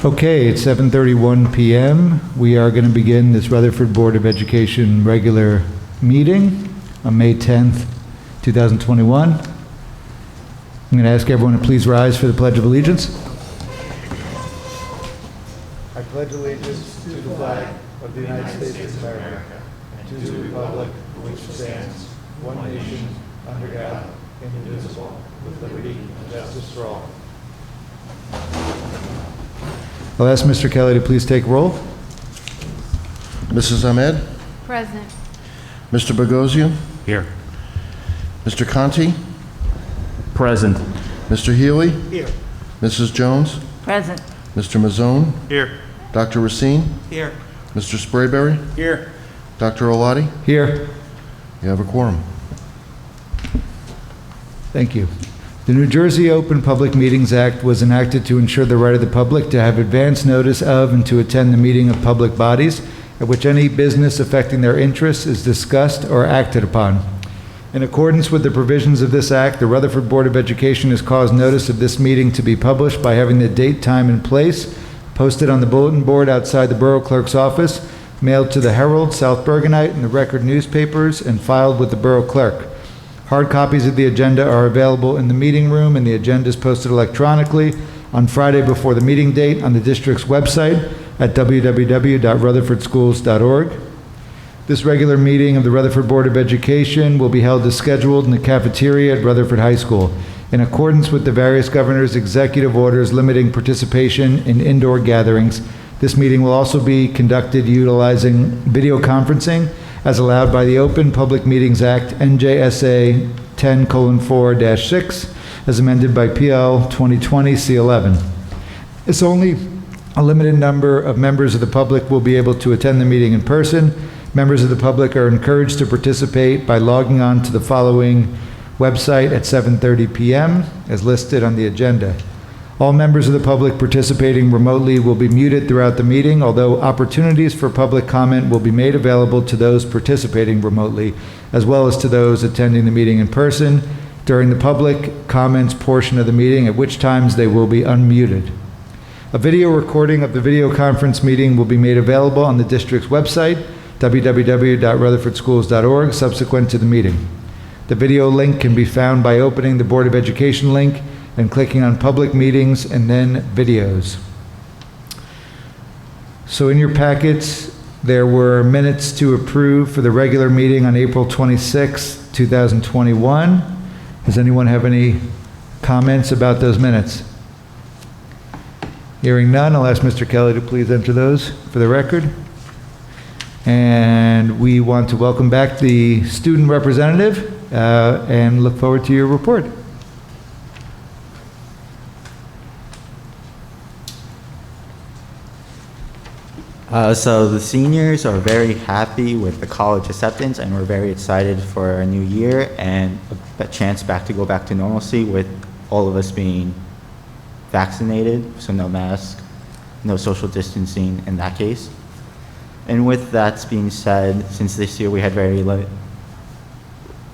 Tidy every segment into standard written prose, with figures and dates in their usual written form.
Okay, it's 7:31 p.m. We are going to begin this Rutherford Board of Education regular meeting on May 10th, 2021. I'm going to ask everyone to please rise for the Pledge of Allegiance. I pledge allegiance to the flag of the United States of America and to the republic for which it stands, one nation, under God, indivisible, with liberty and justice for all. I'll ask Mr. Kelly to please take roll. Mrs. Ahmed? Present. Mr. Bogosian? Here. Mr. Conti? Present. Mr. Healy? Here. Mrs. Jones? Present. Mr. Mazzone? Here. Dr. Racine? Here. Mr. Sprayberry? Here. Dr. Olati? Here. You have a quorum. Thank you. The New Jersey Open Public Meetings Act was enacted to ensure the right of the public to have advance notice of and to attend the meeting of public bodies at which any business affecting their interests is discussed or acted upon. In accordance with the provisions of this act, the Rutherford Board of Education has caused notice of this meeting to be published by having the date, time, and place posted on the bulletin board outside the Borough Clerk's office, mailed to the Herald, South Bergenite, and the Record newspapers, and filed with the Borough Clerk. Hard copies of the agenda are available in the meeting room, and the agenda is posted electronically on Friday before the meeting date on the district's website at www.rutherfordschools.org. This regular meeting of the Rutherford Board of Education will be held as scheduled in the cafeteria at Rutherford High School, in accordance with the various governor's executive orders limiting participation in indoor gatherings. This meeting will also be conducted utilizing video conferencing as allowed by the Open Public Meetings Act, NJSA 10:4-6, as amended by PL 2020 C11. It's only a limited number of members of the public will be able to attend the meeting in person. Members of the public are encouraged to participate by logging on to the following website at 7:30 p.m. as listed on the agenda. All members of the public participating remotely will be muted throughout the meeting, although opportunities for public comment will be made available to those participating remotely, as well as to those attending the meeting in person during the public comments portion of the meeting, at which times they will be unmuted. A video recording of the video conference meeting will be made available on the district's website, www.rutherfordschools.org, subsequent to the meeting. The video link can be found by opening the Board of Education link and clicking on Public Meetings and then Videos. So in your packets, there were minutes to approve for the regular meeting on April 26, 2021. Does anyone have any comments about those minutes? Hearing none, I'll ask Mr. Kelly to please enter those for the record. And we want to welcome back the student representative and look forward to your report. So the seniors are very happy with the college acceptance, and we're very excited for a new year and a chance to go back to normalcy with all of us being vaccinated, so no mask, no social distancing in that case. And with that being said, since this year we had very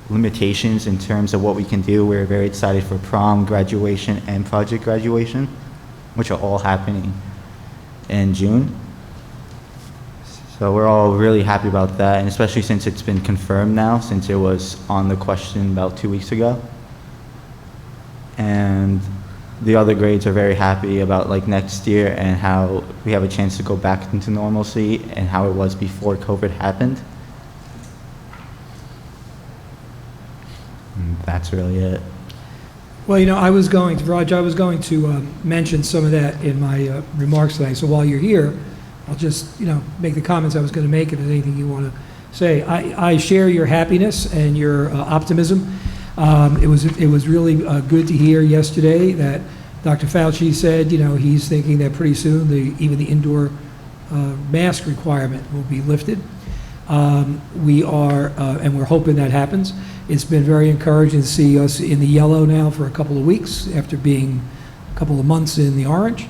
limitations in terms of what we can do, we're very excited for prom, graduation, and project graduation, which are all happening in June. So we're all really happy about that, and especially since it's been confirmed now, since it was on the question about 2 weeks ago. And the other grades are very happy about like next year and how we have a chance to go back into normalcy and how it was before COVID happened. And that's really it. Well, you know, I was going to mention some of that in my remarks today. So while you're here, I'll just, make the comments I was going to make if there's anything you want to say. I share your happiness and your optimism. It was really good to hear yesterday that Dr. Fauci said, he's thinking that pretty soon even the indoor mask requirement will be lifted. We are, and we're hoping that happens. It's been very encouraging to see us in the yellow now for a couple of weeks after being a couple of months in the orange.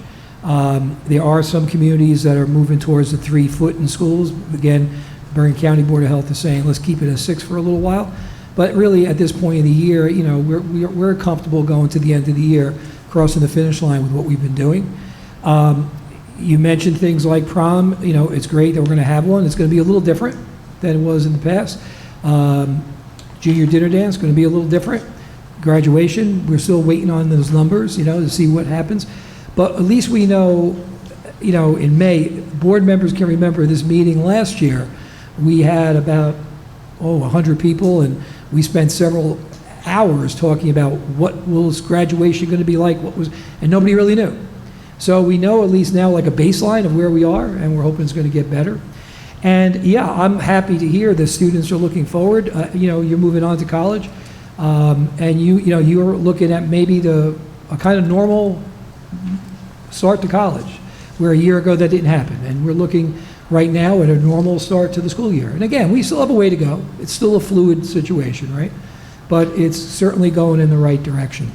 There are some communities that are moving towards the 3 foot in schools. Again, Bergen County Board of Health is saying let's keep it at 6 for a little while. But really, at this point in the year, we're comfortable going to the end of the year, crossing the finish line with what we've been doing. You mentioned things like prom. You know, it's great that we're going to have one. It's going to be a little different than it was in the past. Junior dinner dance, going to be a little different. Graduation, we're still waiting on those numbers, you know, to see what happens. But at least we know, you know, in May, board members can remember this meeting last year. We had about, 100 people, and we spent several hours talking about what was graduation going to be like, and nobody really knew. So we know at least now like a baseline of where we are, and we're hoping it's going to get better. And yeah, I'm happy to hear the students are looking forward. You know, you're moving on to college, and you're looking at maybe a kind of normal start to college, where a year ago that didn't happen. And we're looking right now at a normal start to the school year. And again, we still have a way to go. It's still a fluid situation, right? But it's certainly going in the right direction.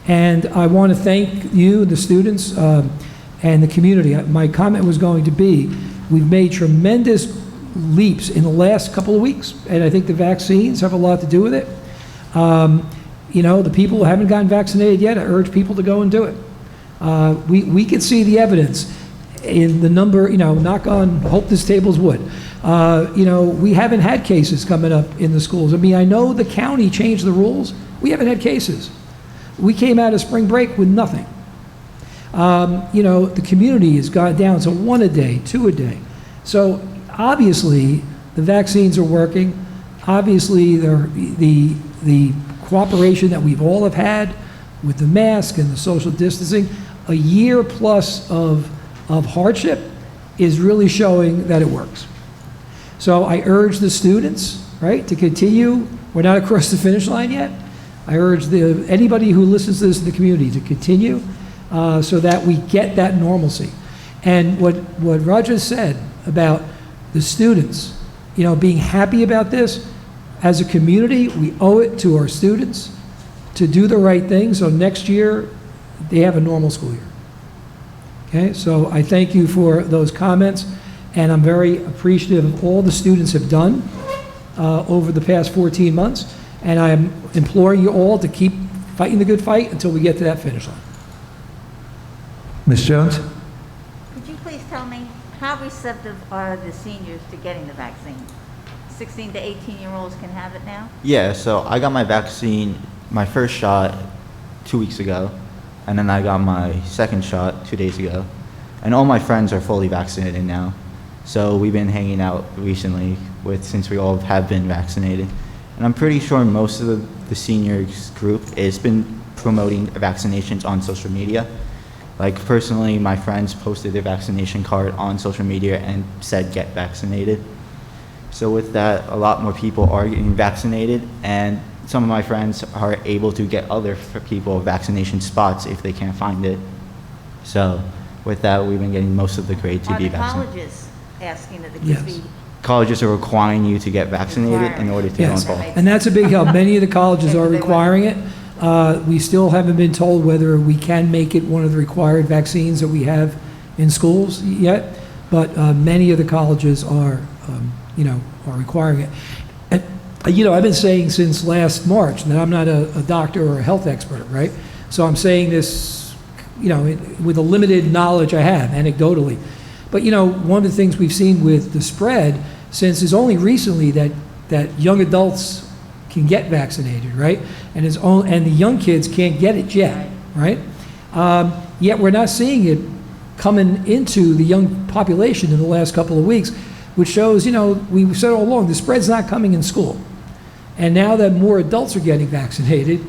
And I want to thank you, the students, and the community. My comment was going to be, we've made tremendous leaps in the last couple of weeks, and I think the vaccines have a lot to do with it. You know, the people who haven't gotten vaccinated yet, I urge people to go and do it. We can see the evidence in the number, you know, knock on, hope this table's wood. You know, we haven't had cases coming up in the schools. I mean, I know the county changed the rules. We haven't had cases. We came out of spring break with nothing. You know, the community has gone down to 1 a day, 2 a day. So obviously, the vaccines are working. Obviously, the cooperation that we've all have had with the mask and the social distancing, a year plus of hardship is really showing that it works. So I urge the students, right, to continue. We're not across the finish line yet. I urge anybody who listens to this in the community to continue so that we get that normalcy. And what Roger said about the students, you know, being happy about this, as a community, we owe it to our students to do the right thing so next year they have a normal school year. Okay, so I thank you for those comments, and I'm very appreciative of all the students have done over the past 14 months, and I am imploring you all to keep fighting the good fight until we get to that finish line. Ms. Jones? Could you please tell me, how receptive are the seniors to getting the vaccine? 16 to 18-year-olds can have it now? Yeah, so I got my vaccine, my first shot 2 weeks ago, and then I got my second shot 2 days ago. And all my friends are fully vaccinated now. So we've been hanging out recently since we all have been vaccinated. And I'm pretty sure most of the seniors group has been promoting vaccinations on social media. Like personally, my friends posted their vaccination card on social media and said, get vaccinated. So with that, a lot more people are getting vaccinated, and some of my friends are able to get other people vaccination spots if they can't find it. So with that, we've been getting most of the grade to be vaccinated. Are the colleges asking that the kids Yes. be? Colleges are requiring you to get vaccinated in order to go Yes, involved. and that's a big help. Many of the colleges are requiring it. We still haven't been told whether we can make it one of the required vaccines that we have in schools yet, but many of the colleges are, are requiring it. And, I've been saying since last March that I'm not a doctor or a health expert, right? So I'm saying this, with the limited knowledge I have, anecdotally. But, one of the things we've seen with the spread, since it's only recently that young adults can get vaccinated, right? And the young kids can't get it yet, right? Yet we're not seeing it coming into the young population in the last couple of weeks, which shows, we've said all along, the spread's not coming in school. And now that more adults are getting vaccinated,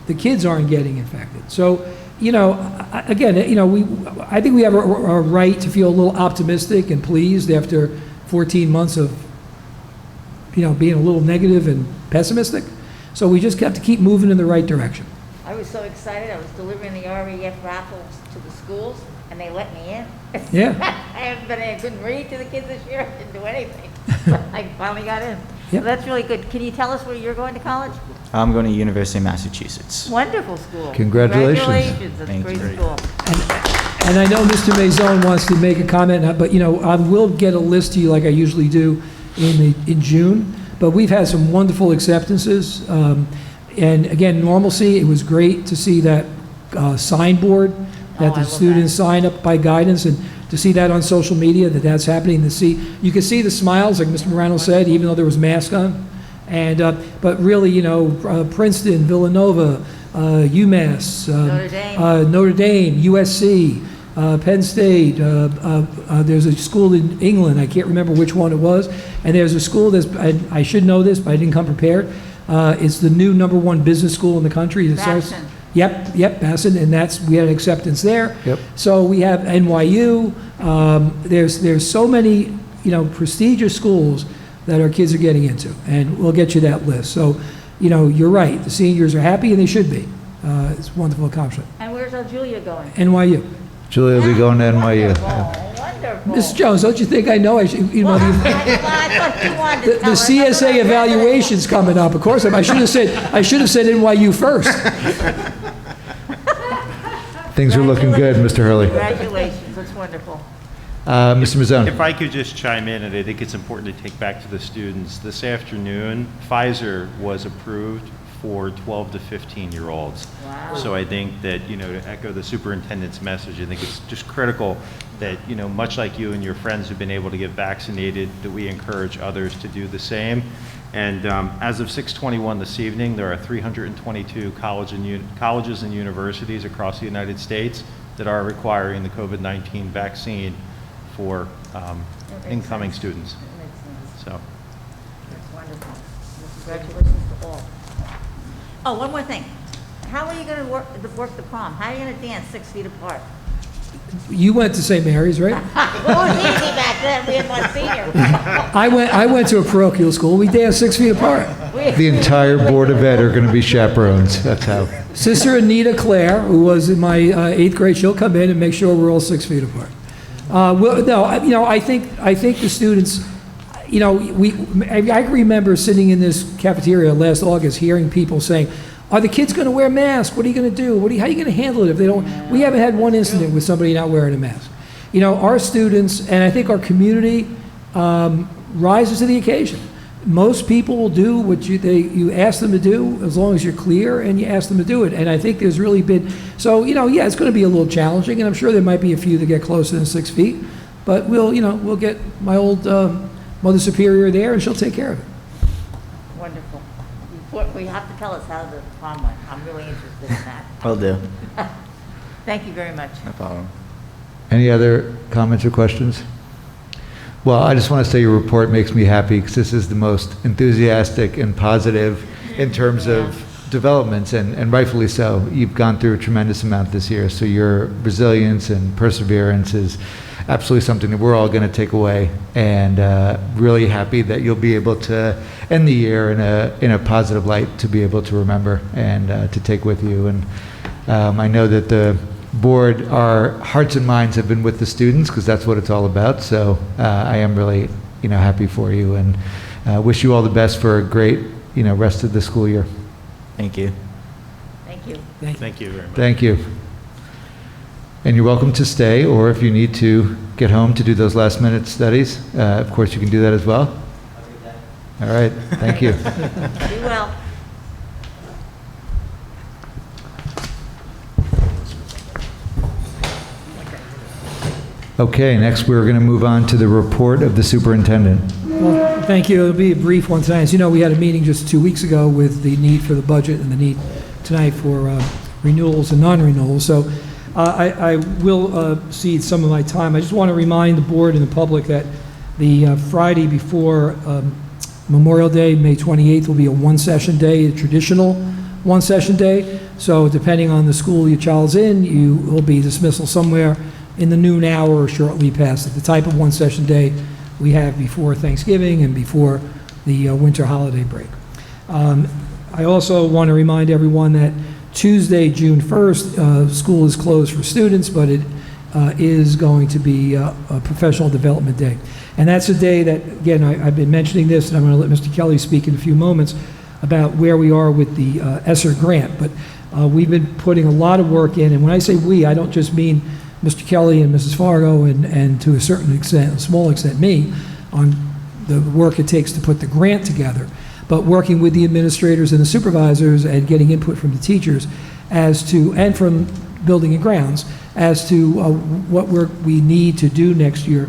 the kids aren't getting infected. So, again, I think we have a right to feel a little optimistic and pleased after 14 months of, being a little negative and pessimistic. So we just have to keep moving in the right direction. I was so excited, I was delivering the REF raffles to the schools, and they let me in. Yeah. I couldn't read to the kids this year, I didn't do anything. But I finally got in. Yep. So that's really good. Can you tell us where you're going to college? I'm going to University of Massachusetts. Wonderful school. Congratulations. Congratulations, that's a Thank great you. school. And I know Mr. Maison wants to make a comment, but, I will get a list to you like I usually do in June. But we've had some wonderful acceptances. And again, normalcy, it was great to see that signboard that Oh, I the love students sign up by guidance. And to see that on social media, that that's happening, you can see the smiles, like Mr. Morano said, even though there was masks on. And, but really, Princeton, Villanova, UMass, Notre Dame, USC, Penn State, there's a school in England, I can't remember which one it was, and there's a school I should know this, but I didn't come prepared. It's the new #1 business school in the country. Bastion. Yep, Bassin, and we had acceptance there. Yep. So we have NYU. There's so many, prestigious schools that our kids are getting into, and we'll get you that list. So, you're right. The seniors are happy, and they should be. It's a wonderful accomplishment. And where's our Julia going? NYU. Julia will be going to NYU. Wonderful. Ms. Jones, don't you think I know? I should, Well, I thought you wanted to the tell us. CSA evaluation's coming up. Of course, I should have said NYU first. Things are looking good, Mr. Hurley. Congratulations, that's wonderful. Mr. Mazzone. If I could just chime in, and I think it's important to take back to the students, this afternoon, Pfizer was approved for 12 to 15-year-olds. Wow. So I think that, to echo the superintendent's message, I think it's just critical that, much like you and your friends have been able to get vaccinated, that we encourage others to do the same. And as of 6/21 this evening, there are 322 colleges and universities across the United States that are requiring the COVID-19 vaccine for incoming students. That makes sense. So, That's wonderful. Congratulations to all. Oh, one more thing. How are you going to work the prom? How are you going to dance 6 feet apart? You went to St. Mary's, right? Well, it was easy back then. We had one senior. I went to a parochial school. We danced 6 feet apart. The entire Board of Ed are going to be chaperones. That's how. Sister Anita Claire, who was in my 8th grade, she'll come in and make sure we're all 6 feet apart. I think the students, I remember sitting in this cafeteria last August, hearing people saying, "Are the kids going to wear masks? What are you going to do? How are you going to handle it if they don't?" We haven't had one incident with somebody not wearing a mask. Our students, and I think our community, rises to the occasion. Most people will do what you ask them to do, as long as you're clear and you ask them to do it. And I think there's really been, it's going to be a little challenging, and I'm sure there might be a few that get closer than 6 feet, but we'll get my old Mother Superior there, and she'll take care of it. Wonderful. You have to tell us how the prom went. I'm really interested in that. Will do. Thank you very much. No problem. Any other comments or questions? Well, I just want to say your report makes me happy because this is the most enthusiastic and positive in terms of developments, and rightfully so. You've gone through a tremendous amount this year, so your resilience and perseverance is absolutely something that we're all going to take away, and really happy that you'll be able to end the year in a positive light to be able to remember and to take with you. And I know that the board, our hearts and minds have been with the students because that's what it's all about. So I am really, happy for you, and wish you all the best for a great, rest of the school year. Thank you. Thank you. thank you very much. Thank you. And you're welcome to stay, or if you need to get home to do those last-minute studies, of course you can do that as well. All right. Thank you. Be well. Okay, next we're going to move on to the report of the superintendent. Well, thank you. It'll be a brief one tonight. As you know, we had a meeting just 2 weeks ago with the need for the budget and the need tonight for renewals and non-renewals. So I will cede some of my time. I just want to remind the board and the public that the Friday before Memorial Day, May 28th, will be a one-session day, a traditional one-session day. So depending on the school your child's in, you will be dismissal somewhere in the noon hour or shortly past it. The type of one-session day we have before Thanksgiving and before the winter holiday break. I also want to remind everyone that Tuesday, June 1st, school is closed for students, but it is going to be a professional development day. And that's a day that, again, I've been mentioning this, and I'm going to let Mr. Kelly speak in a few moments about where we are with the ESSER grant. But we've been putting a lot of work in, and when I say we, I don't just mean Mr. Kelly and Mrs. Fargo and to a certain extent, a small extent, me, on the work it takes to put the grant together, but working with the administrators and the supervisors and getting input from the teachers as to, and from Building and Grounds as to what we need to do next year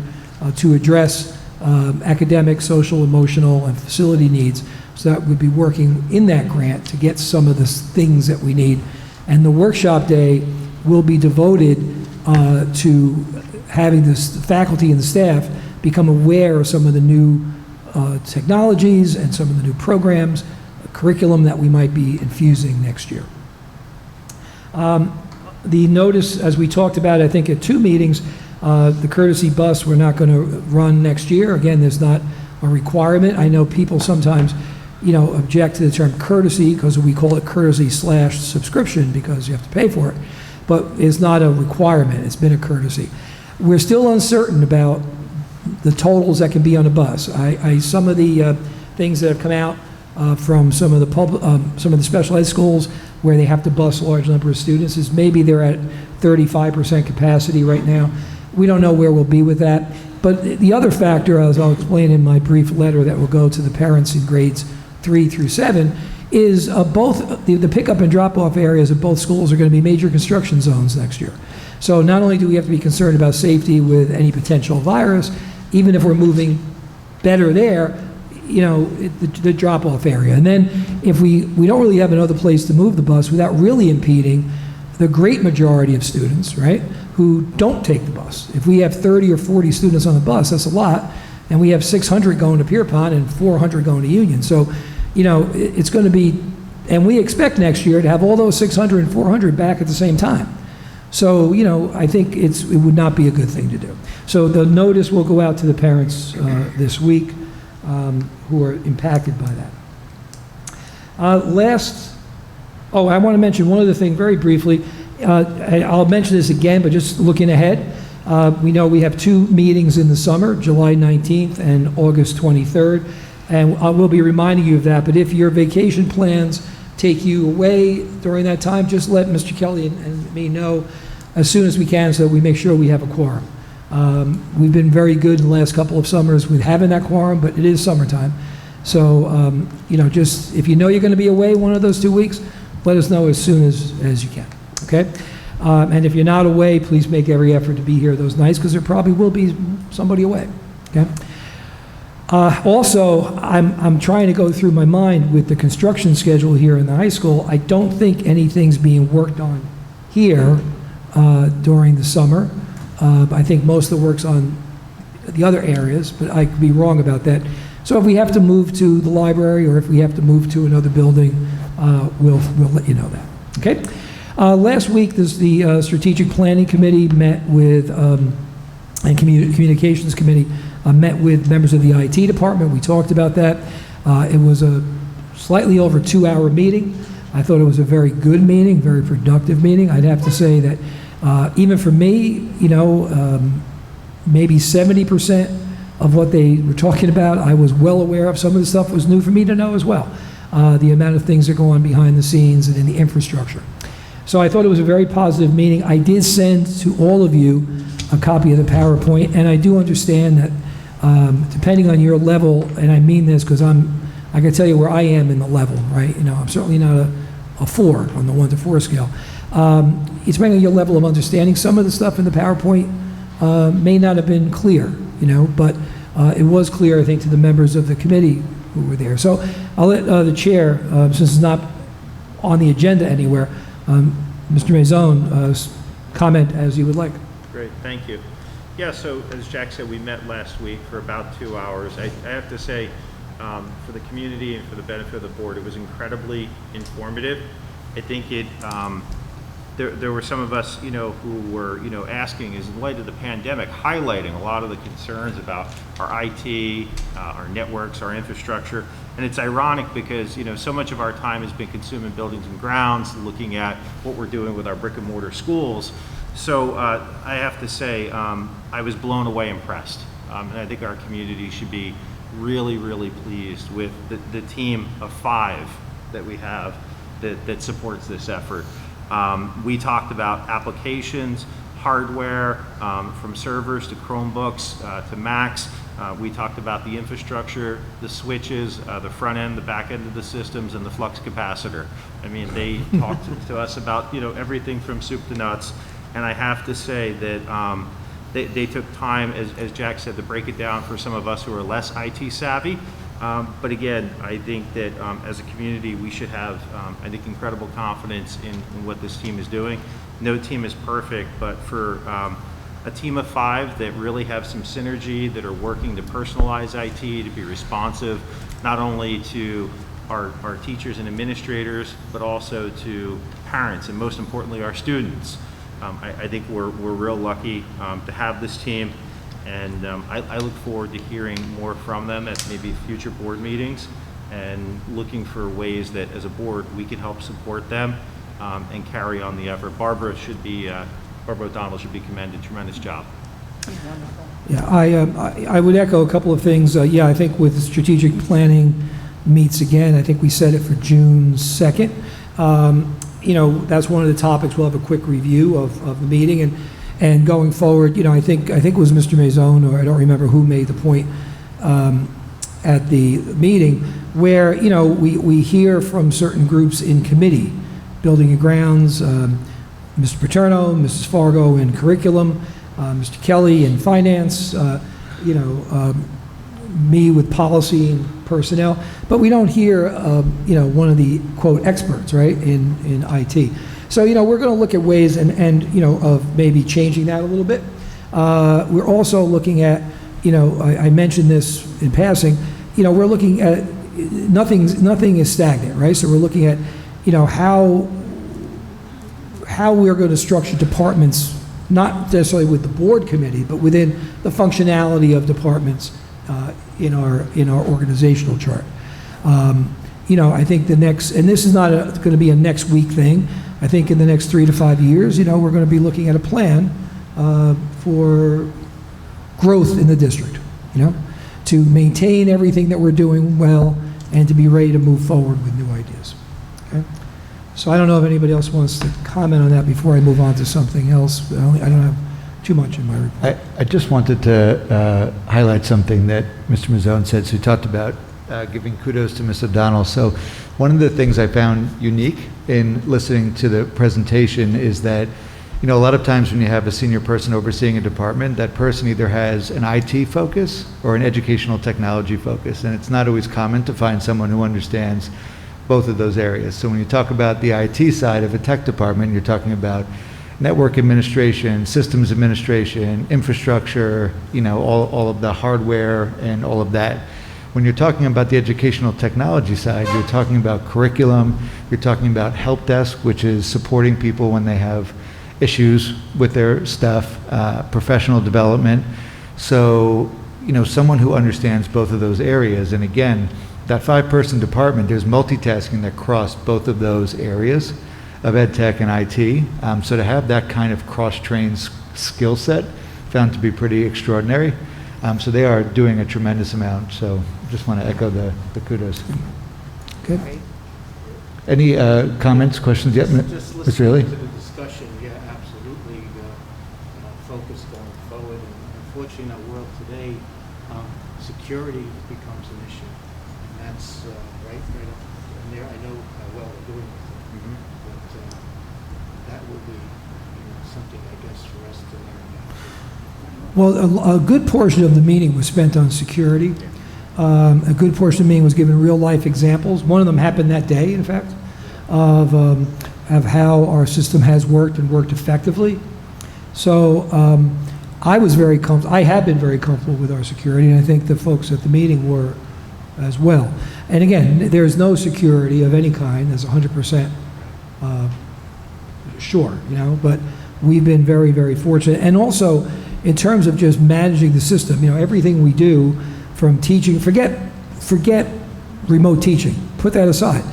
to address academic, social, emotional, and facility needs. So that we'd be working in that grant to get some of the things that we need. And the workshop day will be devoted to having the faculty and the staff become aware of some of the new technologies and some of the new programs, curriculum that we might be infusing next year. The notice, as we talked about, I think at 2 meetings, the courtesy bus we're not going to run next year. Again, there's not a requirement. I know people sometimes, object to the term courtesy because we call it courtesy/subscription because you have to pay for it, but it's not a requirement. It's been a courtesy. We're still uncertain about the totals that can be on a bus. Some of the things that have come out from some of the special ed schools where they have to bus a large number of students is maybe they're at 35% capacity right now. We don't know where we'll be with that. But the other factor, as I'll explain in my brief letter that will go to the parents in grades 3 through 7, is both the pickup and drop-off areas of both schools are going to be major construction zones next year. So not only do we have to be concerned about safety with any potential virus, even if we're moving better there, the drop-off area. And then if we don't really have another place to move the bus without really impeding the great majority of students, right, who don't take the bus. If we have 30 or 40 students on the bus, that's a lot, and we have 600 going to Pierpont and 400 going to Union. So, it's going to be, and we expect next year to have all those 600 and 400 back at the same time. So, I think it would not be a good thing to do. So the notice will go out to the parents this week who are impacted by that. I want to mention one other thing very briefly. I'll mention this again, but just looking ahead, we know we have 2 meetings in the summer, July 19th and August 23rd, and I will be reminding you of that. But if your vacation plans take you away during that time, just let Mr. Kelly and me know as soon as we can so that we make sure we have a quorum. We've been very good in the last couple of summers with having that quorum, but it is summertime. So, just if you're going to be away one of those 2 weeks, let us know as soon as you can, okay? And if you're not away, please make every effort to be here those nights because there probably will be somebody away, okay? Also, I'm trying to go through my mind with the construction schedule here in the high school. I don't think anything's being worked on here during the summer. I think most of the work's on the other areas, but I could be wrong about that. So if we have to move to the library or if we have to move to another building, we'll let you know that, okay? Last week, the Strategic Planning Committee met with, and Communications Committee met with members of the IT department. We talked about that. It was a slightly over 2-hour meeting. I thought it was a very good meeting, very productive meeting. I'd have to say that even for me, maybe 70% of what they were talking about, I was well aware of. Some of the stuff was new for me to know as well. The amount of things that go on behind the scenes and in the infrastructure. So I thought it was a very positive meeting. I did send to all of you a copy of the PowerPoint, and I do understand that depending on your level, and I mean this because I can tell you where I am in the level, right? I'm certainly not a 4 on the 1 to 4 scale. It's depending on your level of understanding. Some of the stuff in the PowerPoint may not have been clear, but it was clear, I think, to the members of the committee who were there. So I'll let the chair, since it's not on the agenda anywhere, Mr. Maison, comment as you would like. Great, thank you. Yeah, so as Jack said, we met last week for about 2 hours. I have to say, for the community and for the benefit of the board, it was incredibly informative. I think there were some of us, who were, asking, is in light of the pandemic, highlighting a lot of the concerns about our IT, our networks, our infrastructure. And it's ironic because, so much of our time has been consumed in buildings and grounds, looking at what we're doing with our brick and mortar schools. So I have to say, I was blown away impressed. And I think our community should be really, really pleased with the team of 5 that we have that supports this effort. We talked about applications, hardware, from servers to Chromebooks to Macs, We talked about the infrastructure, the switches, the front end, the back end of the systems, and the flux capacitor. I mean, they talked to us about, everything from soup to nuts. And I have to say that they took time, as Jack said, to break it down for some of us who are less IT savvy. But again, I think that as a community, we should have, incredible confidence in what this team is doing. No team is perfect, but for a team of 5 that really have some synergy, that are working to personalize IT, to be responsive, not only to our teachers and administrators, but also to parents, and most importantly, our students. I think we're real lucky to have this team, and I look forward to hearing more from them at maybe future board meetings, and looking for ways that as a board we can help support them and carry on the effort. Barbara O'Donnell should be commended. Tremendous job. Yeah, I would echo a couple of things. Yeah, I think with strategic planning meets again, I think we set it for June 2nd. That's one of the topics. We'll have a quick review of the meeting, and going forward, I think it was Mr. Maison, or I don't remember who made the point at the meeting, where, we hear from certain groups in committee, building and grounds, Mr. Paterno, Mrs. Fargo in curriculum, Mr. Kelly in finance, me with policy and personnel, but we don't hear, one of the, quote, experts, right, in IT. So, we're going to look at ways of maybe changing that a little bit. We're also looking at, I mentioned this in passing, we're looking at, nothing is stagnant, right? So we're looking at, how we're going to structure departments, not necessarily with the board committee, but within the functionality of departments in our organizational chart. I think the next, and this is not going to be a next week thing. I think in the next 3 to 5 years, we're going to be looking at a plan for growth in the district, to maintain everything that we're doing well and to be ready to move forward with new ideas. Okay? So I don't know if anybody else wants to comment on that before I move on to something else. I don't have too much in my report. I just wanted to highlight something that Mr. Mazzone said. So he talked about giving kudos to Ms. O'Donnell. So one of the things I found unique in listening to the presentation is that, a lot of times when you have a senior person overseeing a department, that person either has an IT focus or an educational technology focus, and it's not always common to find someone who understands both of those areas. So when you talk about the IT side of a tech department, you're talking about network administration, systems administration, infrastructure, all of the hardware and all of that. When you're talking about the educational technology side, you're talking about curriculum, you're talking about help desk, which is supporting people when they have issues with their stuff, professional development. So, someone who understands both of those areas, and again, that 5-person department, there's multitasking that cross both of those areas of ed tech and IT. So to have that kind of cross-trained skill set found to be pretty extraordinary. So they are doing a tremendous amount. So just want to echo the kudos. Okay. Any comments, questions yet? Just Mr. Ely? listening to the discussion, yeah, absolutely focus going forward. And unfortunately, in our world today, security becomes an issue. And that's right up in there. I know how well we're doing with it. But that would be something, I guess, for us to learn about. Well, a good portion of the meeting was spent on security. A good portion of the meeting was given real-life examples. One of them happened that day, in fact, of how our system has worked and worked effectively. So I was very comfortable. I have been very comfortable with our security, and I think the folks at the meeting were as well. And again, there's no security of any kind that's 100% sure, but we've been very, very fortunate. And also, in terms of just managing the system, everything we do from teaching, forget remote teaching, put that aside.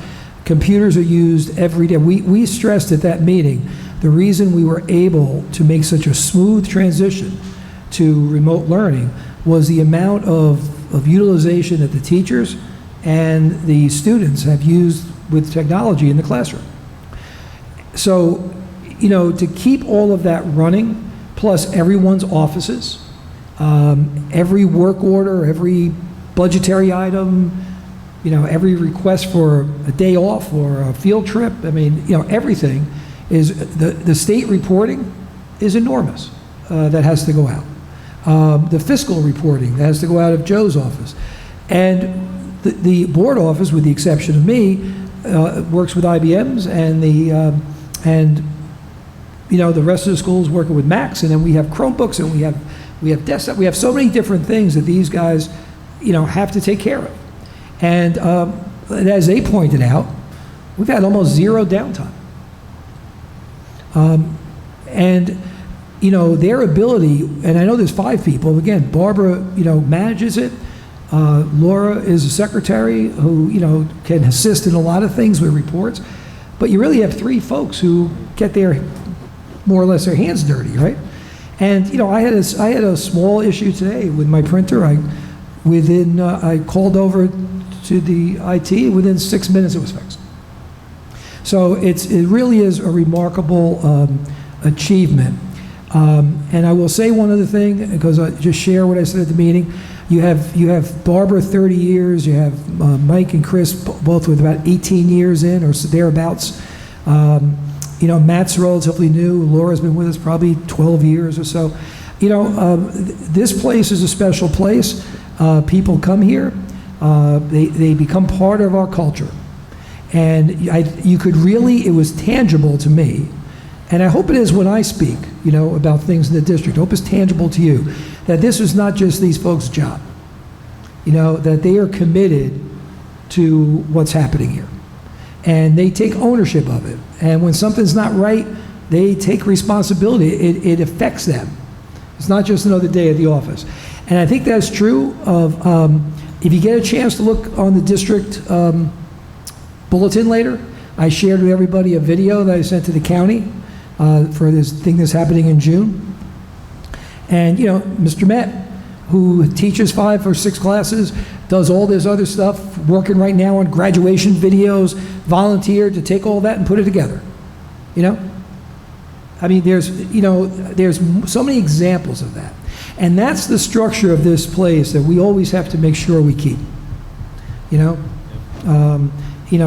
Computers are used every day. We stressed at that meeting the reason we were able to make such a smooth transition to remote learning was the amount of utilization that the teachers and the students have used with technology in the classroom. So, to keep all of that running, plus everyone's offices, Every work order, every budgetary item, every request for a day off or a field trip, everything is, the state reporting is enormous that has to go out. The fiscal reporting that has to go out of Joe's office. And the board office, with the exception of me, works with IBMs, and the rest of the schools working with Macs, and then we have Chromebooks, and we have desktop. We have so many different things that these guys, have to take care of. And as they pointed out, we've had almost zero downtime. And their ability, and I know there's 5 people. Again, Barbara, manages it. Laura is a secretary who, can assist in a lot of things with reports. But you really have 3 folks who get their, more or less, their hands dirty, right? And, I had a small issue today with my printer. I called over to the IT. Within 6 minutes, it was fixed. So it really is a remarkable achievement. And I will say one other thing, because I just share what I said at the meeting. You have Barbara, 30 years. You have Mike and Chris, both with about 18 years in or thereabouts. Matt's relatively new. Laura's been with us probably 12 years or so. This place is a special place. People come here. They become part of our culture. And it was tangible to me. And I hope it is when I speak, about things in the district. I hope it's tangible to you, that this is not just these folks' job. That they are committed to what's happening here. And they take ownership of it. And when something's not right, they take responsibility. It affects them. It's not just another day at the office. And I think that's true of, if you get a chance to look on the district bulletin later, I shared with everybody a video that I sent to the county for this thing that's happening in June. And, Mr. Met, who teaches 5 or 6 classes, does all this other stuff, working right now on graduation videos, volunteered to take all that and put it together. There's so many examples of that. And that's the structure of this place that we always have to make sure we keep.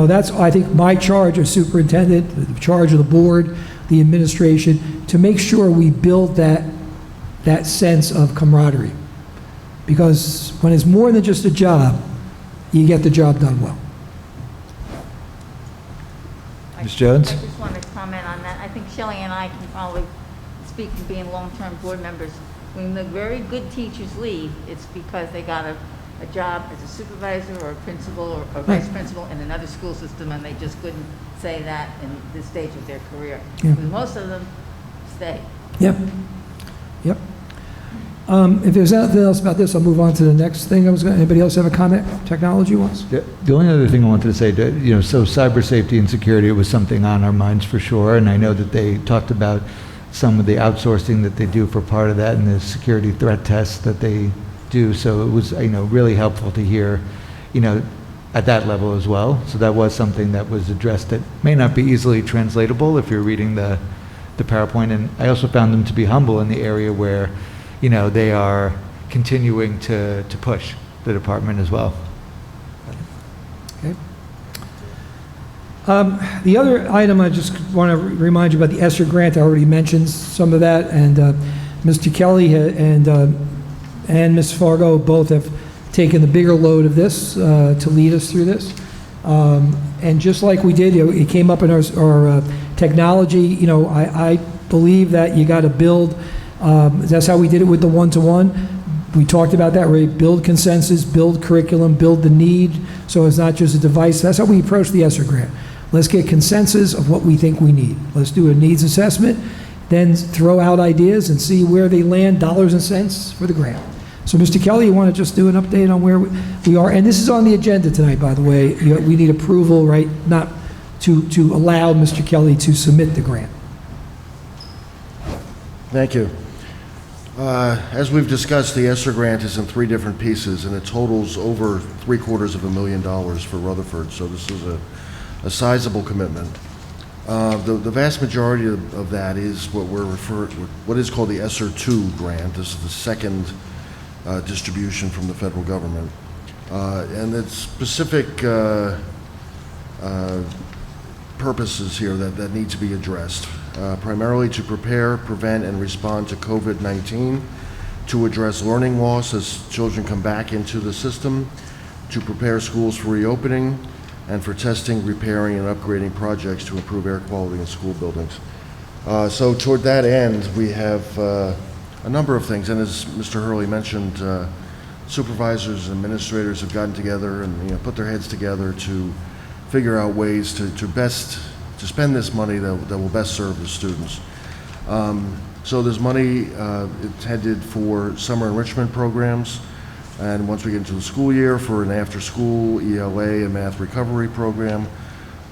That's, I think, my charge as superintendent, the charge of the board, the administration, to make sure we build that sense of camaraderie. Because when it's more than just a job, you get the job done well. Ms. Jones? I just want to comment on that. I think Shelley and I can probably speak to being long-term board members. When the very good teachers leave, it's because they got a job as a supervisor or a principal or a vice principal in another school system, and they just couldn't say that in this stage of their career. Yeah. Most of them stay. Yep. If there's nothing else about this, I'll move on to the next thing. Anybody else have a comment, technology-wise? Yeah, the only other thing I wanted to say, so cyber safety and security was something on our minds for sure, and I know that they talked about some of the outsourcing that they do for part of that and the security threat tests that they do, so it was, really helpful to hear, at that level as well. So that was something that was addressed that may not be easily translatable if you're reading the PowerPoint, and I also found them to be humble in the area where they are continuing to push the department as well. Okay. The other item, I just want to remind you about the ESSER grant. I already mentioned some of that, and Mr. Kelly and Ms. Fargo both have taken the bigger load of this to lead us through this. And just like we did, it came up in our technology. I believe that you got to build. That's how we did it with the one-to-one. We talked about that, right? Build consensus, build curriculum, build the need, so it's not just a device. That's how we approach the ESSER grant. Let's get consensus of what we think we need. Let's do a needs assessment, then throw out ideas and see where they land, dollars and cents for the grant. So, Mr. Kelly, you want to just do an update on where we are? And this is on the agenda tonight, by the way. We need approval, right, not to allow Mr. Kelly to submit the grant. Thank you. As we've discussed, the ESSER grant is in 3 different pieces, and it totals over $750,000 for Rutherford, so this is a sizable commitment. The vast majority of that is what is called the ESSER 2 grant. This is the second distribution from the federal government. And it's specific purposes here that need to be addressed, primarily to prepare, prevent, and respond to COVID-19, to address learning loss as children come back into the system, to prepare schools for reopening, and for testing, repairing, and upgrading projects to improve air quality in school buildings. So toward that end, we have a number of things, and as Mr. Hurley mentioned, supervisors and administrators have gotten together and put their heads together to figure out ways to spend this money that will best serve the students. So there's money intended for summer enrichment programs, and once we get into the school year, for an after-school ELA and math recovery program,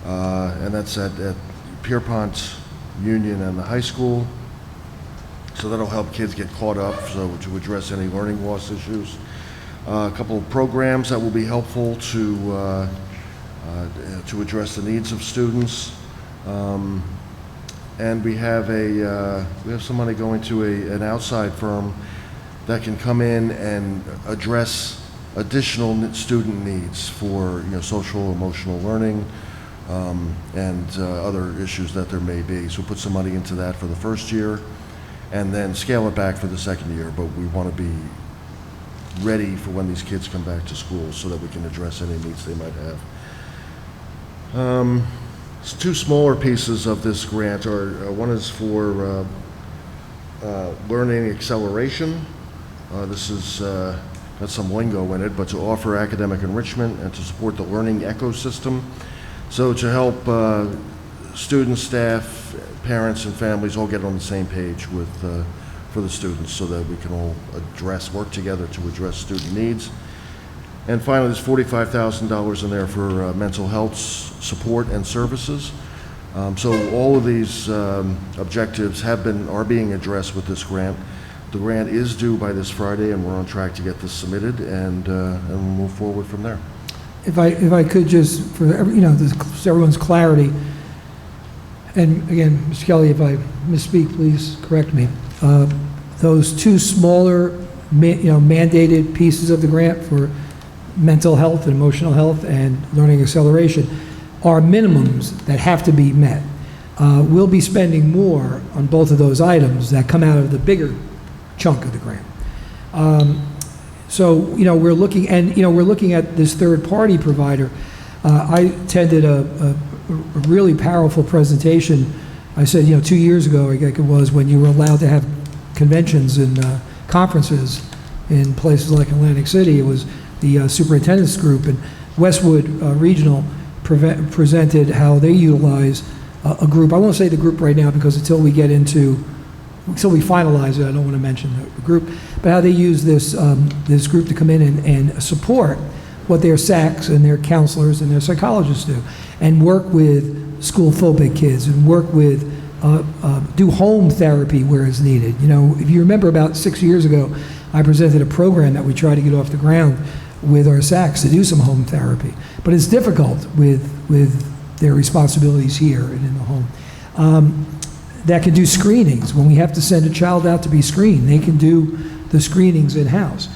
and that's at Pierpont, Union, and the high school. So that'll help kids get caught up, so to address any learning loss issues. A couple of programs that will be helpful to address the needs of students. And we have some money going to an outside firm that can come in and address additional student needs for social, emotional learning, and other issues that there may be. So put some money into that for the first year, and then scale it back for the second year. But we want to be ready for when these kids come back to school so that we can address any needs they might have. Two smaller pieces of this grant are, one is for learning acceleration. This is got some lingo in it, but to offer academic enrichment and to support the learning ecosystem. So to help students, staff, parents, and families all get on the same page with for the students, so that we can all work together to address student needs. And finally, there's $45,000 in there for mental health support and services. So all of these objectives are being addressed with this grant. The grant is due by this Friday, and we're on track to get this submitted, and we'll move forward from there. If I could just, for everyone's clarity, and again, Mr. Kelly, if I misspeak, please correct me. Those two smaller, mandated pieces of the grant for mental health and emotional health and learning acceleration are minimums that have to be met. We'll be spending more on both of those items that come out of the bigger chunk of the grant. So we're looking at this third-party provider. I attended a really powerful presentation. I said, 2 years ago, I think it was, when you were allowed to have conventions and conferences in places like Atlantic City. It was the superintendent's group, and Westwood Regional presented how they utilize a group. I won't say the group right now because until we finalize it, I don't want to mention the group, but how they use this group to come in and support what their SACs and their counselors and their psychologists do, and work with school phobic kids, and work with do home therapy where it's needed. If you remember, about 6 years ago, I presented a program that we tried to get off the ground with our SACs to do some home therapy, but it's difficult with their responsibilities here and in the home. That can do screenings. When we have to send a child out to be screened, they can do the screenings in-house.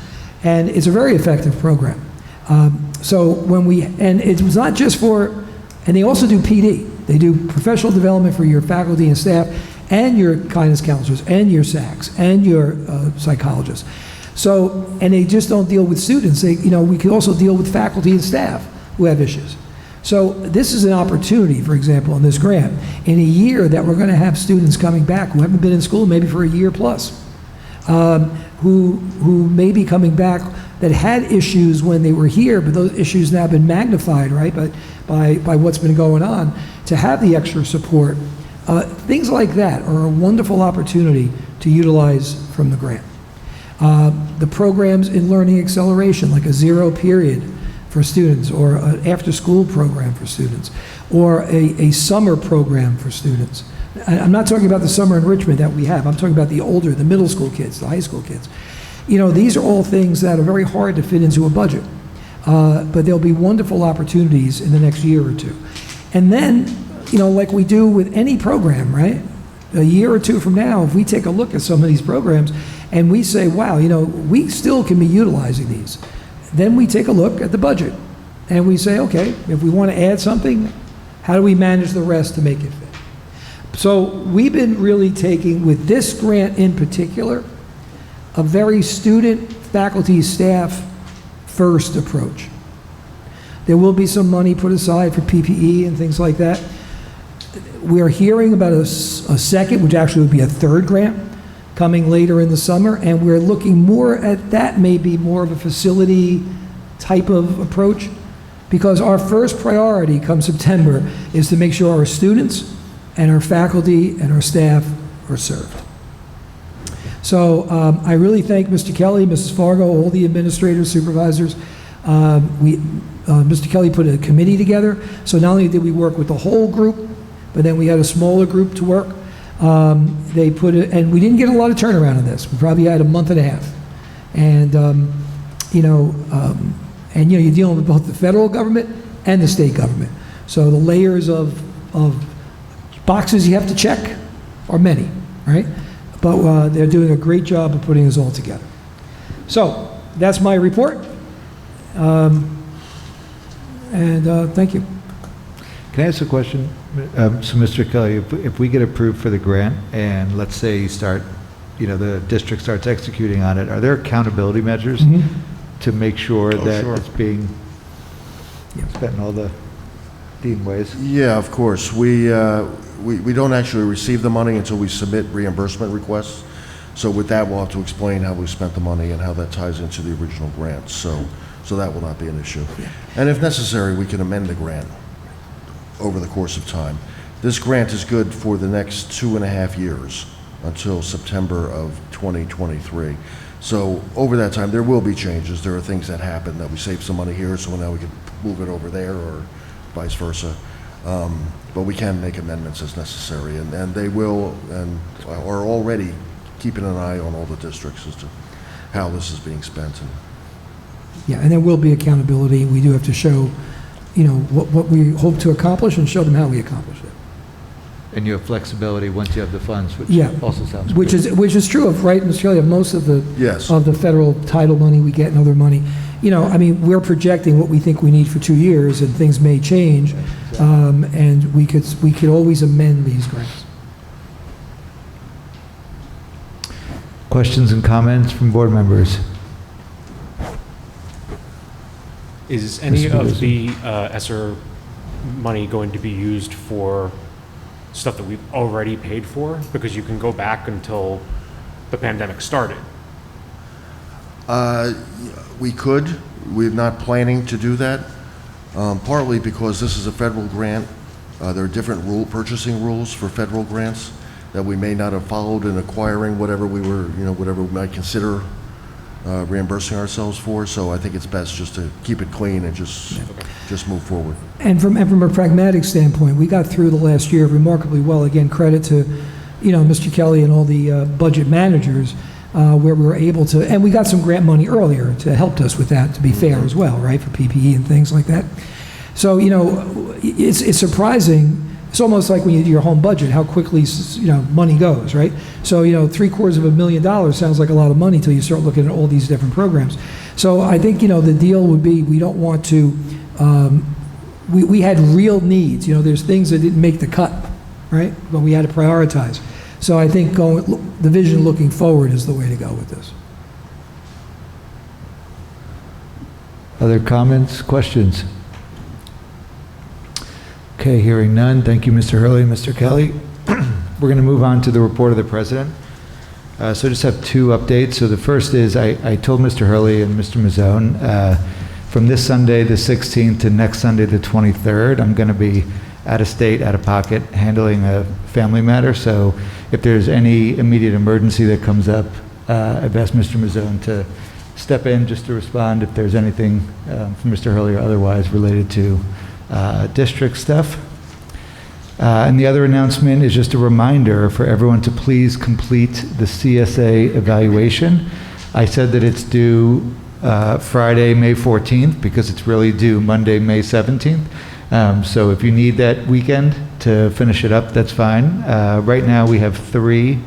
And it's a very effective program. And it was not just and they also do PD. They do professional development for your faculty and staff, and your guidance counselors, and your SACs, and your psychologists. And they just don't deal with students. We can also deal with faculty and staff who have issues. So this is an opportunity, for example, in this grant, in a year that we're going to have students coming back who haven't been in school maybe for a year plus, who may be coming back that had issues when they were here, but those issues now have been magnified, right, by what's been going on, to have the extra support. Things like that are a wonderful opportunity to utilize from the grant. The programs in learning acceleration, like a 0 period for students, or an after-school program for students, or a summer program for students. I'm not talking about the summer enrichment that we have. I'm talking about the middle school kids, the high school kids. These are all things that are very hard to fit into a budget. But there'll be wonderful opportunities in the next year or two. And then, like we do with any program, right? A year or two from now, if we take a look at some of these programs and we say, wow, we still can be utilizing these. Then we take a look at the budget, and we say, okay, if we want to add something, how do we manage the rest to make it fit? So we've been really taking, with this grant in particular, a very student, faculty, staff first approach. There will be some money put aside for PPE and things like that. We're hearing about a second, which actually would be a third grant, coming later in the summer, and we're looking more at that, maybe more of a facility type of approach, because our first priority come September is to make sure our students and our faculty and our staff are served. So I really thank Mr. Kelly, Mrs. Fargo, all the administrators, supervisors. Mr. Kelly put a committee together, so not only did we work with the whole group, but then we had a smaller group to work. They put it, and we didn't get a lot of turnaround on this. We probably had a month and a half. And, you're dealing with both the federal government and the state government. So the layers of boxes you have to check are many, right? But they're doing a great job of putting this all together. So that's my report. Thank you. Can I ask a question? So, Mr. Kelly, if we get approved for the grant, and let's say you start, the district starts executing on it, are there accountability measures to make sure that sure. it's being spent in all the deemed ways? Yeah, of course. We don't actually receive the money until we submit reimbursement requests. So with that, we'll have to explain how we spent the money and how that ties into the original grant. So that will not be an issue. And if necessary, we can amend the grant over the course of time. This grant is good for the next 2.5 years until September of 2023. So over that time, there will be changes. There are things that happen that we save some money here, so now we can move it over there, or vice versa. But we can make amendments as necessary, and they will, and are already keeping an eye on all the districts as to how this is being spent. Yeah, and there will be accountability. We do have to show, what we hope to accomplish and show them how we accomplished it. And you have flexibility once you have the funds, which Yeah. also sounds Which good. is true of, right, Mr. Kelly, of most of the Yes. of the federal title money we get and other money. We're projecting what we think we need for 2 years, and things may change, and we could always amend these grants. Questions and comments from board members? Is any Mr. of Rizzo. the ESSER money going to be used for stuff that we've already paid for? Because you can go back until the pandemic started. We could. We're not planning to do that, partly because this is a federal grant. There are different purchasing rules for federal grants that we may not have followed in acquiring whatever we might consider reimbursing ourselves for. So I think it's best just to keep it clean and just move forward. And from a pragmatic standpoint, we got through the last year remarkably well. Again, credit to, Mr. Kelly and all the budget managers, where we were able to, and we got some grant money earlier to help us with that, to be fair as well, right, for PPE and things like that. So, it's surprising. It's almost like when you do your home budget, how quickly, money goes, right? So, $750,000 sounds like a lot of money until you start looking at all these different programs. So I think, the deal would be, we don't want to, we had real needs. There's things that didn't make the cut, right? But we had to prioritize. So I think the vision looking forward is the way to go with this. Other comments, questions? Okay, hearing none. Thank you, Mr. Hurley and Mr. Kelly. We're going to move on to the report of the president. So I just have 2 updates. So the first is I told Mr. Hurley and Mr. Mazzone, from this Sunday, the 16th, to next Sunday, the 23rd, I'm going to be out of state, out of pocket, handling a family matter. So if there's any immediate emergency that comes up, I've asked Mr. Mazzone to step in just to respond if there's anything from Mr. Hurley or otherwise related to district stuff. And the other announcement is just a reminder for everyone to please complete the CSA evaluation. I said that it's due Friday, May 14th, because it's really due Monday, May 17th. So if you need that weekend to finish it up, that's fine. Right now we have 3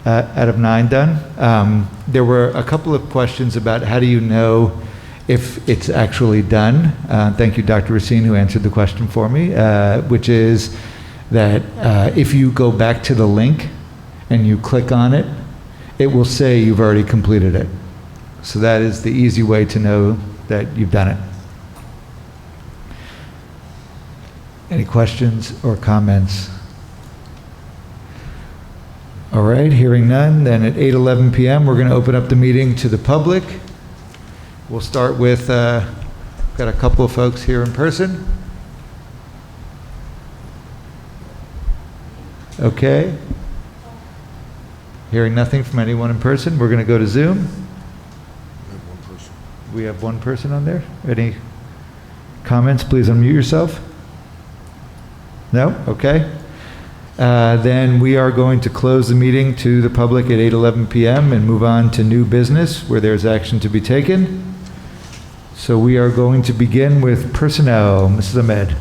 out of 9 done. There were a couple of questions about how do you know if it's actually done. Thank you, Dr. Racine, who answered the question for me, which is that if you go back to the link and you click on it, it will say you've already completed it. So that is the easy way to know that you've done it. Any questions or comments? All right, hearing none, then at 8:11 p.m., we're going to open up the meeting to the public. We'll start with, got a couple of folks here in person. Okay. Hearing nothing from anyone in person, we're going to go to Zoom. We have one person on there. Any comments? Please unmute yourself. No? Okay. Then we are going to close the meeting to the public at 8:11 p.m. and move on to new business where there's action to be taken. So we are going to begin with personnel. Mrs. Ahmed.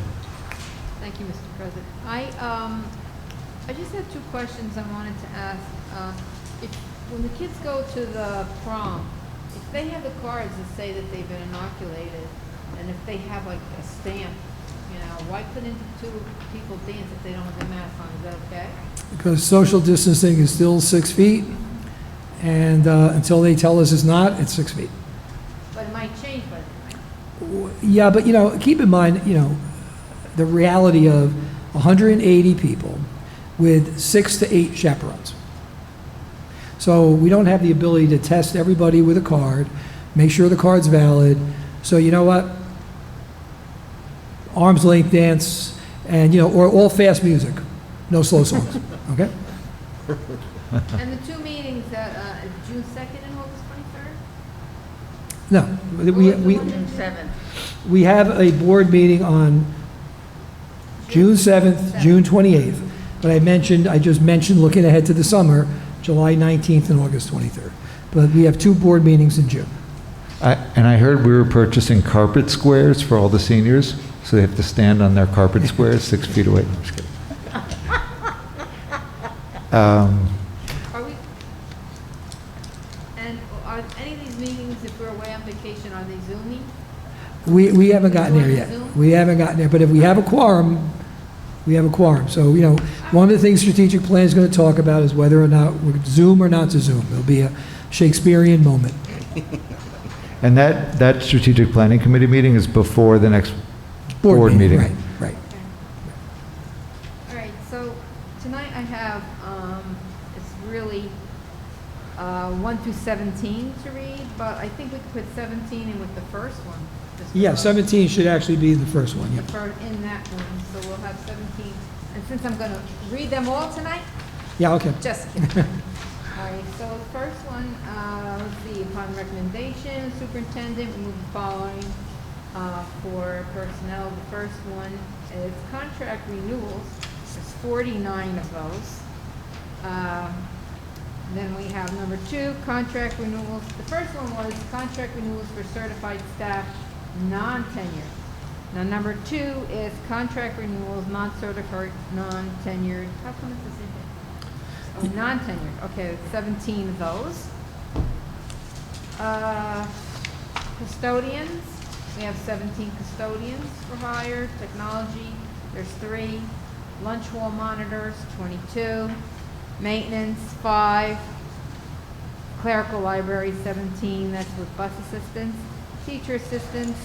Thank you, Mr. President. I just have 2 questions I wanted to ask. When the kids go to the prom, if they have the cards that say that they've been inoculated, and if they have like a stamp, why couldn't the 2 people dance if they don't have their mask on? Is that okay? Because social distancing is still 6 feet, and until they tell us it's not, it's 6 feet. But it might change by then, right? Yeah, but, keep in mind, the reality of 180 people with 6 to 8 chaperones. So we don't have the ability to test everybody with a card, make sure the card's valid. So you know what? Arm's length dance, and, or all fast music, no slow songs, okay? And the 2 meetings that, June 2nd and August 23rd? No, June 7th. we have a board meeting on June 7th, June 28th, but I just mentioned looking ahead to the summer, July 19th and August 23rd. But we have 2 board meetings in June. And I heard we were purchasing carpet squares for all the seniors, so they have to stand on their carpet squares 6 feet away. I'm just kidding. Are any of these meetings, if we're away on vacation, are they Zooming? We haven't gotten there yet. We haven't gotten there, but if we have a quorum, we have a quorum. So, one of the things strategic plan is going to talk about is whether or not we're Zoom or not to Zoom. It'll be a Shakespearean moment. And that strategic planning committee meeting is before the next board meeting. Right. All right, so tonight I have, it's really 1 through 17 to read, but I think we could put 17 in with the first one. Yeah, 17 should actually be the first one, yeah. In that one, so we'll have 17. And since I'm going to read them all tonight, Yeah, okay. just kidding. All right, so the first one, let's see, upon recommendation, superintendent, we move the following for personnel. The first one is contract renewals. There's 49 of those. Then we have number 2, contract renewals. The first one was contract renewals for certified staff, non-tenured. Now, number 2 is contract renewals, non-certified, non-tenured. How come it's the same thing? Oh, non-tenured. Okay, 17 of those. Custodians, we have 17 custodians for hire. Technology, there's 3. Lunch wall monitors, 22. Maintenance, 5. Clerical library, 17. That's with bus assistants. Teacher assistants,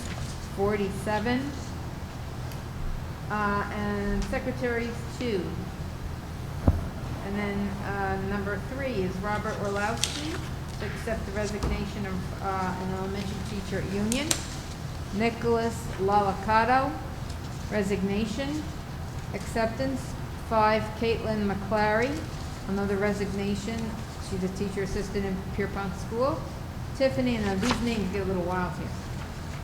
47. And secretaries, 2. And then number 3 is Robert Orlowski to accept the resignation of an elementary teacher at Union. Nicholas Lalacato, resignation. Acceptance, 5. Caitlin McClary, another resignation. She's a teacher assistant in Pierpont School. Tiffany, and now these names get a little wild here.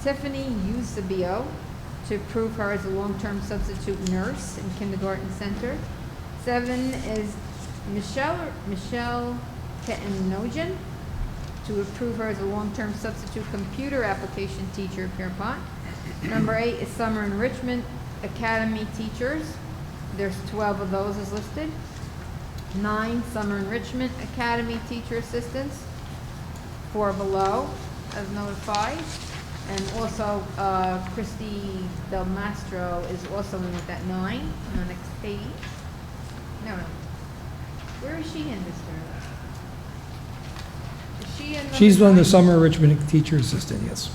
Tiffany Eusebio, to approve her as a long-term substitute nurse in kindergarten center. 7 is Michelle Ketenogen, to approve her as a long-term substitute computer application teacher at Pierpont. Number 8 is summer enrichment academy teachers. There's 12 of those as listed. 9, Summer Enrichment Academy teacher assistants, 4 below, as notified. And also, Christy Del Mastro is also in with that 9 on the next page. No. Where is she in, Mr.? Is she in? She's number on the 9? summer enrichment teacher assistant, yes.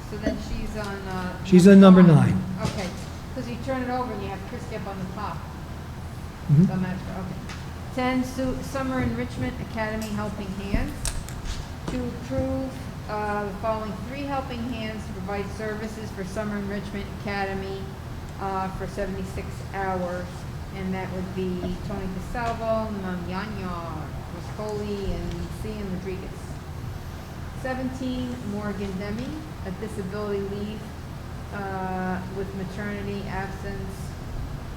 So then she's on, She's in number 9. Okay, because you turn it over and you have Christie up on the top. Mhm. Del Mastro, okay. 10, Summer Enrichment Academy Helping Hands. To approve the following 3 helping hands to provide services for Summer Enrichment Academy for 76 hours. And that would be Tony DeSalvo, Mamyanya, Roscoli, and Cian Rodriguez. 17, Morgan Deming, a disability leave with maternity absence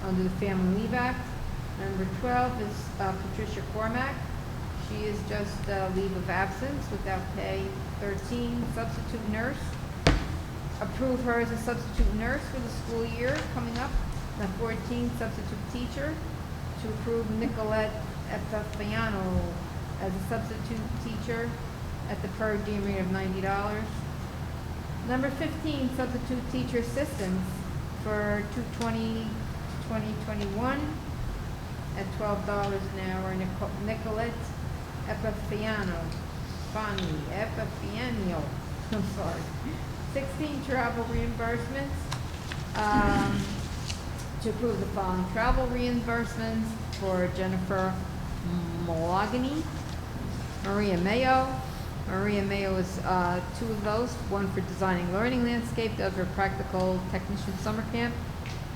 under the Family Leave Act. Number 12 is Patricia Cormack. She is just leave of absence without pay. 13, substitute nurse. Approve her as a substitute nurse for the school year coming up. Now 14, substitute teacher. To approve Nicolette Epifaniano as a substitute teacher at the per diem rate of $90. Number 15, substitute teacher assistants for 2021 at $12 an hour. Nicolette Epifiano, Epifiano, I'm sorry. 16, travel reimbursements. To approve the following travel reimbursements for Jennifer Malagany, Maria Mayo. Maria Mayo is 2 of those, one for designing learning landscape, the other for practical technician summer camp.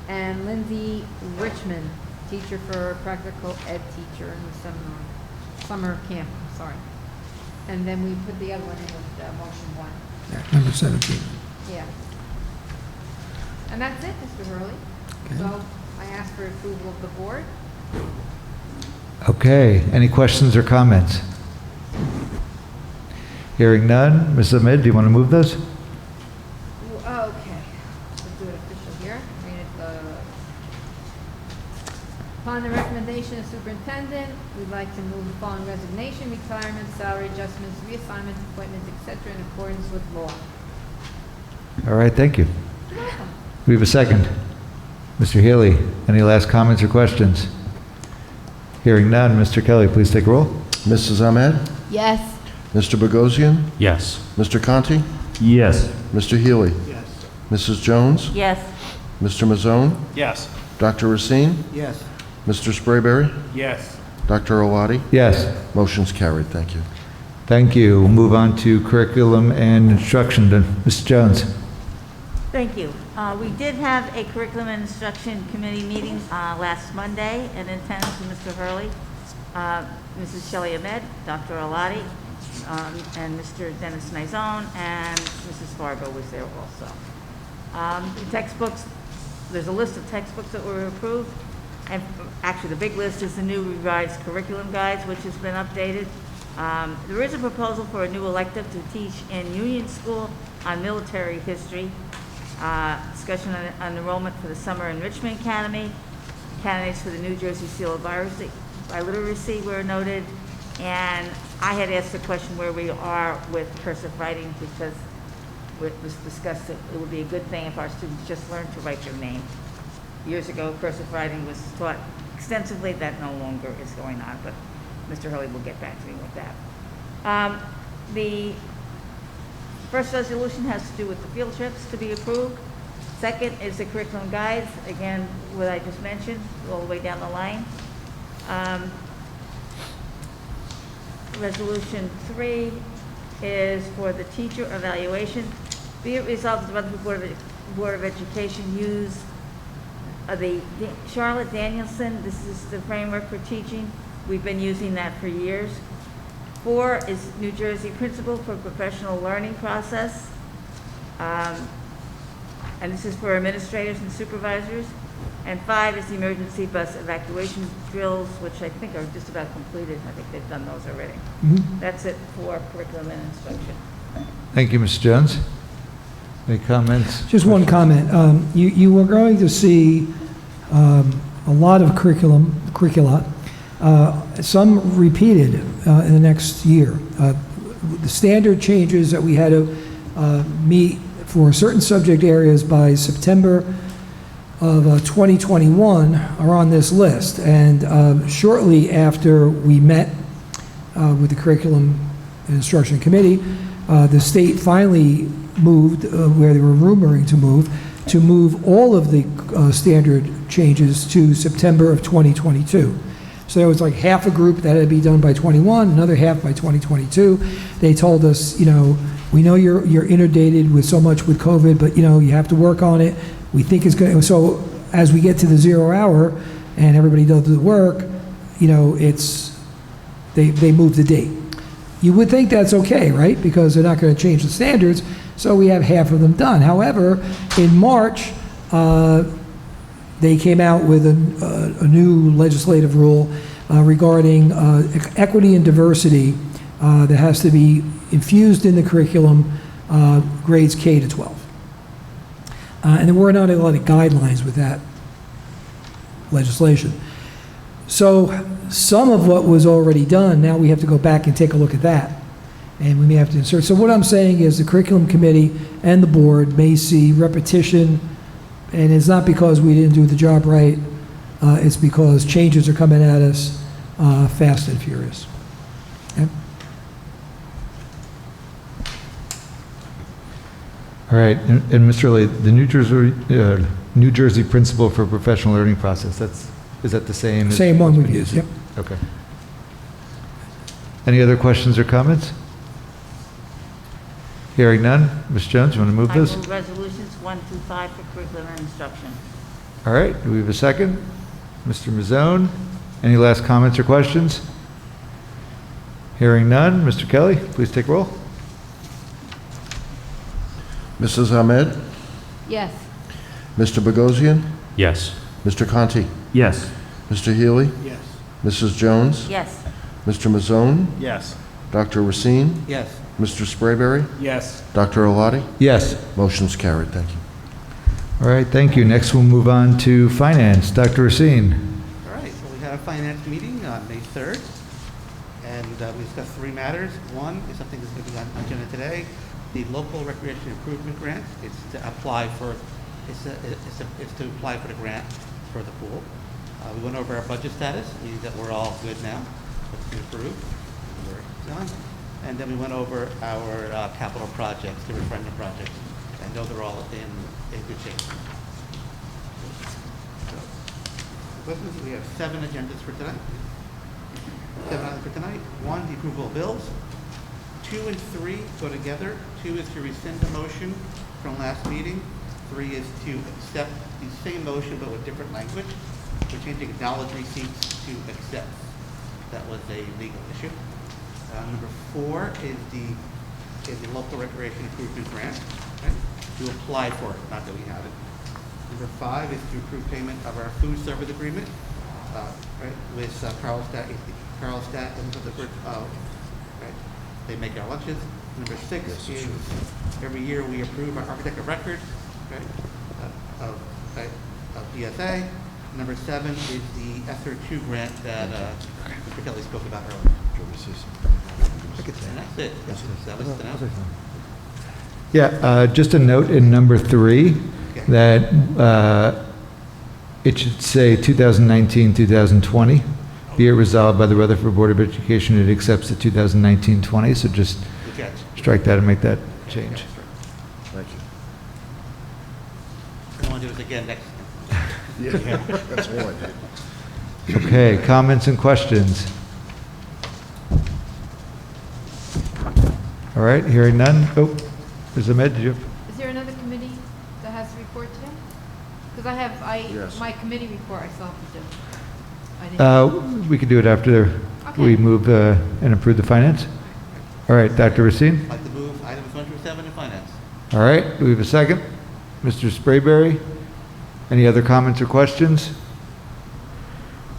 And Lindsay Richmond, teacher for practical ed teacher in the summer camp, I'm sorry. And then we put the other one in with motion 1. Yeah, number 17. Yeah. And that's it, Mr. Hurley. Okay. So I ask for approval of the board. Okay, any questions or comments? Hearing none, Ms. Ahmed, do you want to move those? Okay, let's do it official here. Read it, upon the recommendation of superintendent, we'd like to move the following resignation, retirement, salary adjustments, reassignments, appointments, etc. in accordance with law. All right, thank you. You're welcome. We have a second. Mr. Healy, any last comments or questions? Hearing none, Mr. Kelly, please take a roll. Mrs. Ahmed? Yes. Mr. Bogosian? Yes. Mr. Conti? Yes. Mr. Healy? Yes. Mrs. Jones? Yes. Mr. Mazzone? Yes. Dr. Racine? Yes. Mr. Sprayberry? Yes. Dr. Owadi? Yes, Motion's carried. Thank you. thank you. We'll move on to curriculum and instruction. Ms. Jones. Thank you. We did have a curriculum and instruction committee meeting last Monday, in attendance with Mr. Hurley, Mrs. Shelley Ahmed, Dr. Alati, and Mr. Dennis Nizone, and Mrs. Fargo was there also. The textbooks, there's a list of textbooks that were approved, and actually the big list is the new revised curriculum guides, which has been updated. There is a proposal for a new elective to teach in Union School on military history. Discussion on enrollment for the Summer Enrichment Academy. Candidates for the New Jersey Seal of Literacy were noted. And I had asked a question where we are with cursive writing, because it was discussed that it would be a good thing if our students just learned to write their name. Years ago, cursive writing was taught extensively. That no longer is going on, but Mr. Hurley will get back to me with that. The first resolution has to do with the field trips to be approved. Second is the curriculum guides, again, what I just mentioned, all the way down the line. Resolution 3 is for the teacher evaluation. Be it resolved that the Rutherford Board of Education use the Charlotte Danielson, this is the framework for teaching. We've been using that for years. 4 is New Jersey Principal for Professional Learning Process. And this is for administrators and supervisors. And 5 is the emergency bus evacuation drills, which I think are just about completed. I think they've done those already. That's it for curriculum and instruction. Thank you, Ms. Jones. Any comments? Just one comment. You were going to see a lot of curricula some repeated in the next year. The standard changes that we had to meet for certain subject areas by September of 2021 are on this list. And shortly after we met with the Curriculum and Instruction Committee, the state finally moved, where they were rumoring to move all of the standard changes to September of 2022. So there was like half a group that had to be done by 21, another half by 2022. They told us, we know you're inundated with so much with COVID, but you have to work on it. We think it's going to, so as we get to the 0 hour and everybody does the work, they move the date. You would think that's okay, right? Because they're not going to change the standards, so we have half of them done. However, in March, they came out with a new legislative rule regarding equity and diversity that has to be infused in the curriculum, grades K to 12. And there were not a lot of guidelines with that legislation. So some of what was already done, now we have to go back and take a look at that. And we may have to insert. So what I'm saying is the curriculum committee and the board may see repetition, and it's not because we didn't do the job right, it's because changes are coming at us fast and furious. Okay? All right, and Mr. Lee, the New Jersey principle for professional learning process, is that the same? Same one we've used, yep. Okay. Any other questions or comments? Hearing none. Ms. Jones, you want to move this? I move resolutions 1 through 5 for curriculum and instruction. All right, do we have a second? Mr. Mazzone, any last comments or questions? Hearing none. Mr. Kelly, please take roll. Mrs. Ahmed? Yes. Mr. Bogosian? Yes. Mr. Conti? Yes. Mr. Healy? Yes. Mrs. Jones? Yes. Mr. Mazzone? Yes. Dr. Racine? Yes. Mr. Sprayberry? Yes. Dr. Alati? Yes. Motion's carried. Thank you. All right, thank you. Next, we'll move on to finance. Dr. Racine. All right, so we had a finance meeting on May 3rd, and we discussed 3 matters. One is something that's going to be on agenda today, the local recreation improvement grant. It's to apply for, it's to apply for the grant for the pool. We went over our budget status, meaning that we're all good now. It's been approved. We're done. And then we went over our capital projects, the referendum projects. I know they're all in good shape. So, we have 7 agendas for tonight. 7 items for tonight. 1, the approval of bills. 2 and 3 go together. 2 is to rescind the motion from last meeting. 3 is to accept the same motion but with different language. We're changing acknowledge receipts to accept. That was a legal issue. Number 4 is the local recreation improvement grant. Okay? To apply for it, not that we have it. Number 5 is to approve payment of our food service agreement, right, with Carlstadt and Rutherford. Right, they make our lunches. Number 6 is every year we approve our architect of record, right, of DSA. Number 7 is the ESSER 2 grant that Mr. Kelly spoke about earlier. And that's it. That was the note. Yeah, just a note in number 3 that it should say 2019-2020. Be it resolved by the Rutherford Board of Education, it accepts the 2019-20, so just strike that and make that change. Thank you. I want to do this again next. Yeah, that's all I did. Okay, comments and questions? All right, hearing none. Oh, there's Ahmed, did you? Is there another committee that has to report today? Because Yes. my committee report I still have to do. I didn't. We can do it after we move and approve the finance. All right, Dr. Racine. I'd like to move items 1 through 7 in finance. All right, do we have a second? Mr. Sprayberry. Any other comments or questions?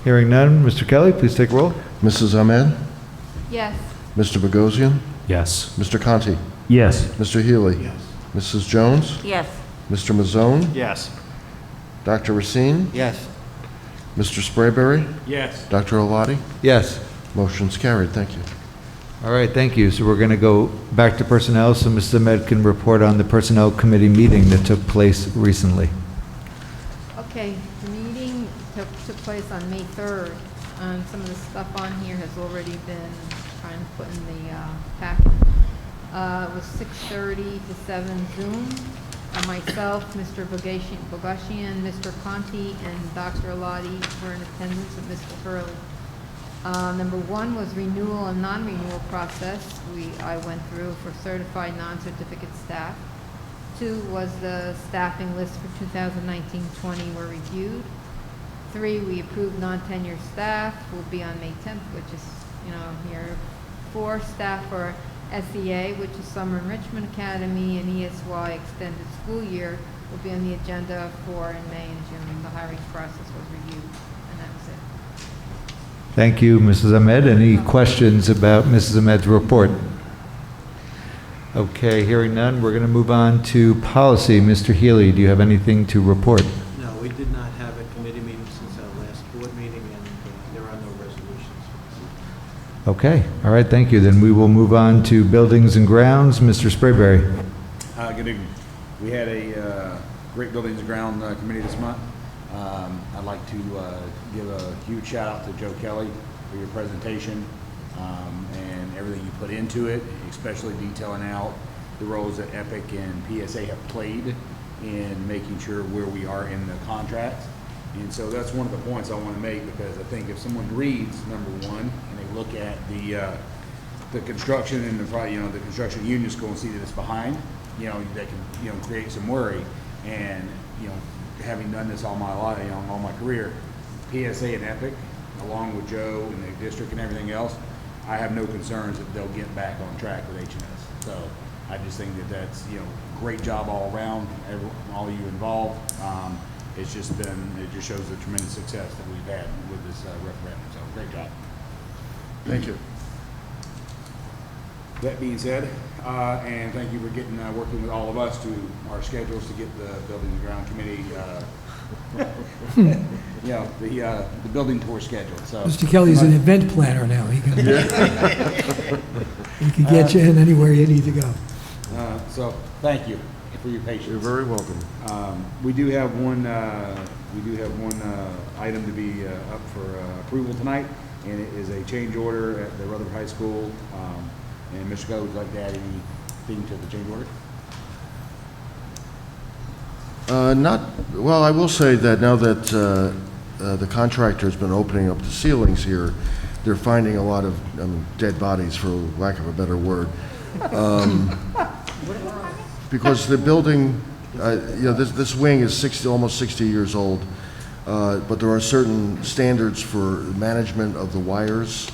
Hearing none. Mr. Kelly, please take roll. Mrs. Ahmed? Yes. Mr. Bogosian? Yes. Mr. Conti? Yes. Mr. Healy? Yes. Mrs. Jones? Yes. Mr. Mazzone? Yes. Dr. Racine? Yes. Mr. Sprayberry? Yes. Dr. Oladi? Yes. Motion's carried. Thank you. All right, thank you. So we're going to go back to personnel, so Mrs. Ahmed can report on the Personnel Committee meeting that took place recently. Okay, the meeting took place on May 3rd. Some of the stuff on here has already been trying to put in the packet. It was 6:30 to 7 Zoom. Myself, Mr. Bogashian, Mr. Conti, and Dr. Alati were in attendance with Mr. Hurley. Number one was renewal and non-renewal process. I went through for certified non-certificate staff. 2 was the staffing list for 2019-20 were reviewed. 3, we approved non-tenured staff, will be on May 10th, which is, here. 4, staff for SEA, which is Summer Enrichment Academy, and ESY Extended School Year, will be on the agenda for in May and June. The hiring process was reviewed, and that was it. Thank you, Mrs. Ahmed. Any questions about Mrs. Ahmed's report? Okay, hearing none, we're going to move on to policy. Mr. Healy, do you have anything to report? No, we did not have a committee meeting since our last board meeting, and there are no resolutions for this evening. Okay, all right, thank you. Then we will move on to buildings and grounds. Mr. Sprayberry. Good evening. We had a great Buildings and Ground committee this month. I'd like to give a huge shout out to Joe Kelly for your presentation and everything you put into it, especially detailing out the roles that EPIC and PSA have played in making sure where we are in the contracts. And so that's one of the points I want to make, because I think if someone reads number one and they look at the construction and the construction union school and see that it's behind, that can create some worry. And having done this all my life, all my career, PSA and EPIC, along with Joe and the district and everything else, I have no concerns that they'll get back on track with HNS. So I just think that that's great job all around, all you involved. It just shows the tremendous success that we've had with this referendum. So great job. Thank you. That being said, and thank you for working with all of us to our schedules to get the Buildings and Ground Committee, the building tour scheduled. So Mr. Kelly's an event planner now. He can get you in anywhere you need to go. So thank you for your patience. You're very welcome. We do have one item to be up for approval tonight, and it is a change order at the Rutherford High School. And Mr. Kelly, would you like to add anything to the change order? Well, I will say that now that the contractor's been opening up the ceilings here, they're finding a lot of dead bodies, for lack of a better word. Because the building, this wing is almost 60 years old, but there are certain standards for management of the wires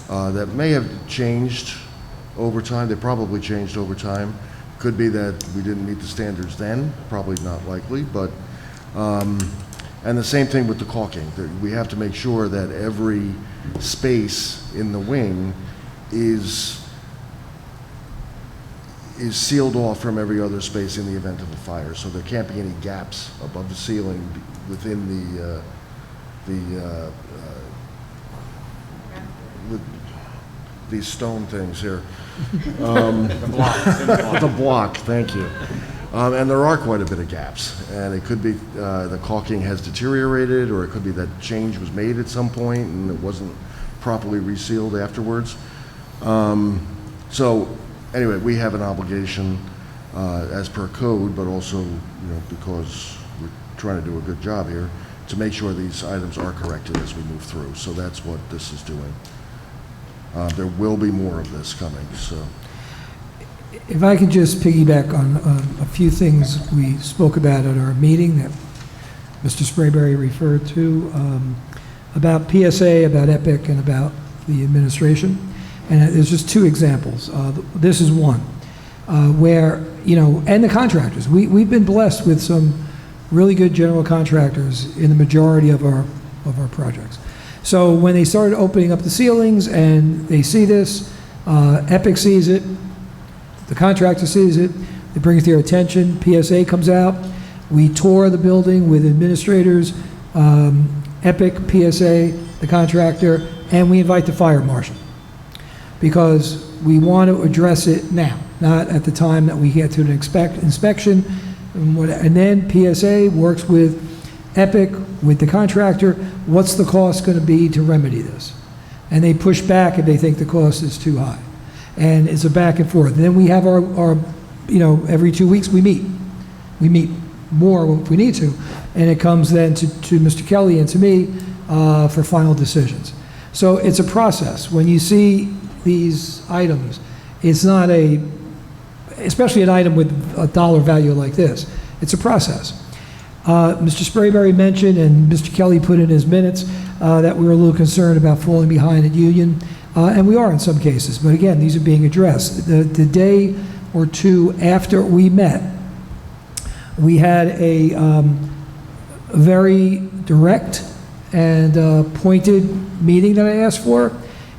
that may have changed over time. They probably changed over time. Could be that we didn't meet the standards then, probably not likely, but, and the same thing with the caulking. We have to make sure that every space in the wing is sealed off from every other space in the event of a fire. So there can't be any gaps above the ceiling within these stone things here. The block, thank you. And there are quite a bit of gaps. And it could be the caulking has deteriorated, or it could be that change was made at some point and it wasn't properly resealed afterwards. So anyway, we have an obligation as per code, but also because we're trying to do a good job here, to make sure these items are corrected as we move through. So that's what this is doing. There will be more of this coming, so. If I could just piggyback on a few things we spoke about at our meeting that Mr. Sprayberry referred to, about PSA, about EPIC, and about the administration. And there's just 2 examples. This is one where, and the contractors. We've been blessed with some really good general contractors in the majority of our projects. So when they started opening up the ceilings and they see this, EPIC sees it, the contractor sees it, they bring it to their attention, PSA comes out, we tour the building with administrators, and Epic, PSA, the contractor, and we invite the fire marshal. Because we want to address it now, not at the time that we get to an inspection. And then PSA works with Epic, with the contractor, what's the cost going to be to remedy this? And they push back if they think the cost is too high. And it's a back and forth. Then we have our every 2 weeks we meet. We meet more if we need to. And it comes then to Mr. Kelly and to me for final decisions. So it's a process. When you see these items, it's not especially an item with a dollar value like this, it's a process. Mr. Sprayberry mentioned, and Mr. Kelly put in his minutes, that we were a little concerned about falling behind at Union, and we are in some cases, but again, these are being addressed. The day or two after we met, we had a very direct and pointed meeting that I asked for,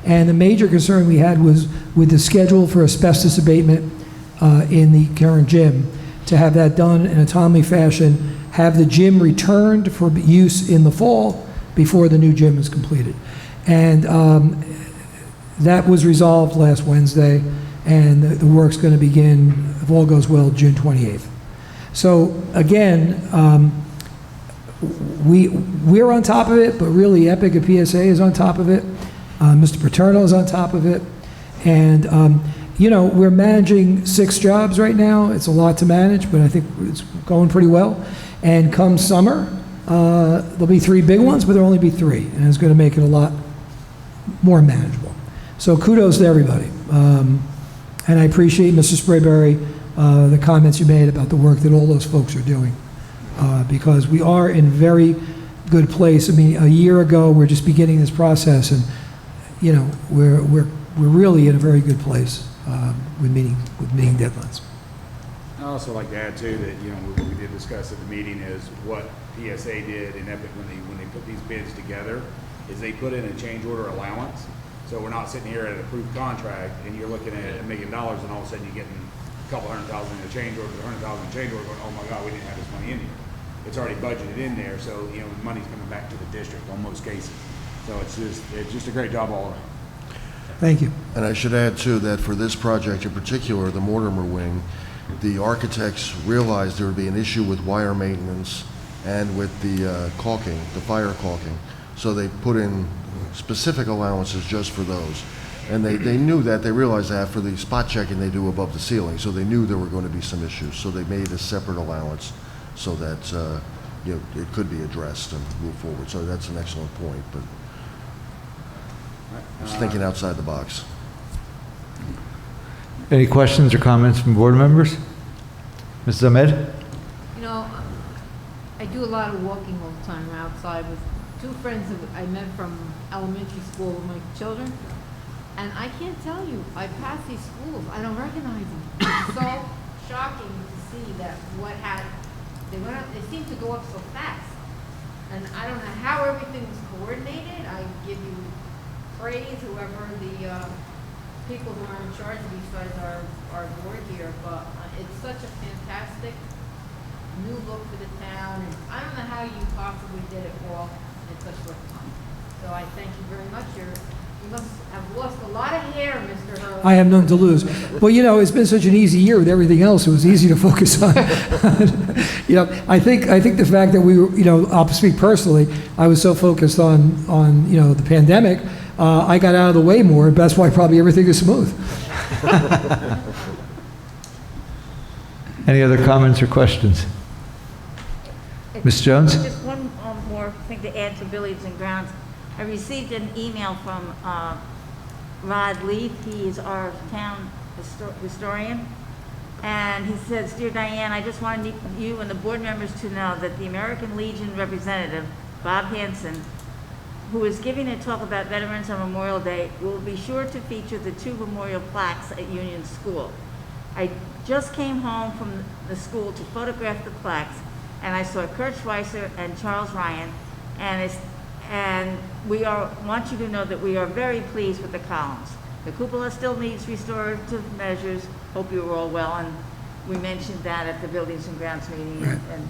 and the major concern we had was with the schedule for asbestos abatement in the current gym, to have that done in a timely fashion, have the gym returned for use in the fall before the new gym is completed. And that was resolved last Wednesday, and the work's going to begin, if all goes well, June 28th. So again, we're on top of it, but really Epic and PSA is on top of it. Mr. Paterno is on top of it. And, we're managing 6 jobs right now. It's a lot to manage, but I think it's going pretty well. And come summer, there'll be 3 big ones, but there'll only be 3. And it's going to make it a lot more manageable. So kudos to everybody. And I appreciate, Mr. Sprayberry, the comments you made about the work that all those folks are doing. Because we are in very good place. I mean, a year ago, we're just beginning this process, and we're really in a very good place with meeting deadlines. I'd also like to add too that, what we did discuss at the meeting is what PSA did in Epic when they put these bids together, is they put in a change order allowance. So we're not sitting here at an approved contract and you're looking at $1 million and all of a sudden you're getting a couple $100,000 in a change order, $100,000 in a change order, going, oh my God, we didn't have this money in here. It's already budgeted in there, so the money's coming back to the district on most cases. So it's just a great job all around. Thank you. And I should add too that for this project in particular, the Mortimer wing, the architects realized there would be an issue with wire maintenance and with the caulking, the fire caulking. So they put in specific allowances just for those. And they knew that, they realized that for the spot checking they do above the ceiling. So they knew there were going to be some issues. So they made a separate allowance so that it could be addressed and move forward. So that's an excellent point, but just thinking outside the box. Any questions or comments from board members? Mrs. Ahmed? I do a lot of walking all the time outside with 2 friends that I met from elementary school with my children. And I can't tell you, I pass these schools, I don't recognize them. It's so shocking to see that they seem to go up so fast. And I don't know how everything was coordinated. I give you praise, whoever the people who are in charge of these guys are board here, but it's such a fantastic new look for the town, and I don't know how you possibly did it all in such short time. So I thank you very much. You must have lost a lot of hair, Mr. Hurley. I have none to lose. Well, it's been such an easy year with everything else. It was easy to focus on. I think the fact that we were, I'll speak personally, I was so focused on the pandemic, I got out of the way more, and that's why probably everything is smooth. Any other comments or questions? Ms. Jones? Just one more thing to add to Buildings and Grounds. I received an email from Rod Leaf. He is our town historian. And he says, Dear Diane, I just wanted you and the board members to know that the American Legion representative, Bob Hansen, who is giving a talk about Veterans on Memorial Day, will be sure to feature the 2 memorial plaques at Union School. I just came home from the school to photograph the plaques, and I saw Kurt Schweitzer and Charles Ryan, and want you to know that we are very pleased with the columns. The cupola still needs restorative measures. Hope you were all well, and we mentioned that at the Buildings and Grounds meeting, and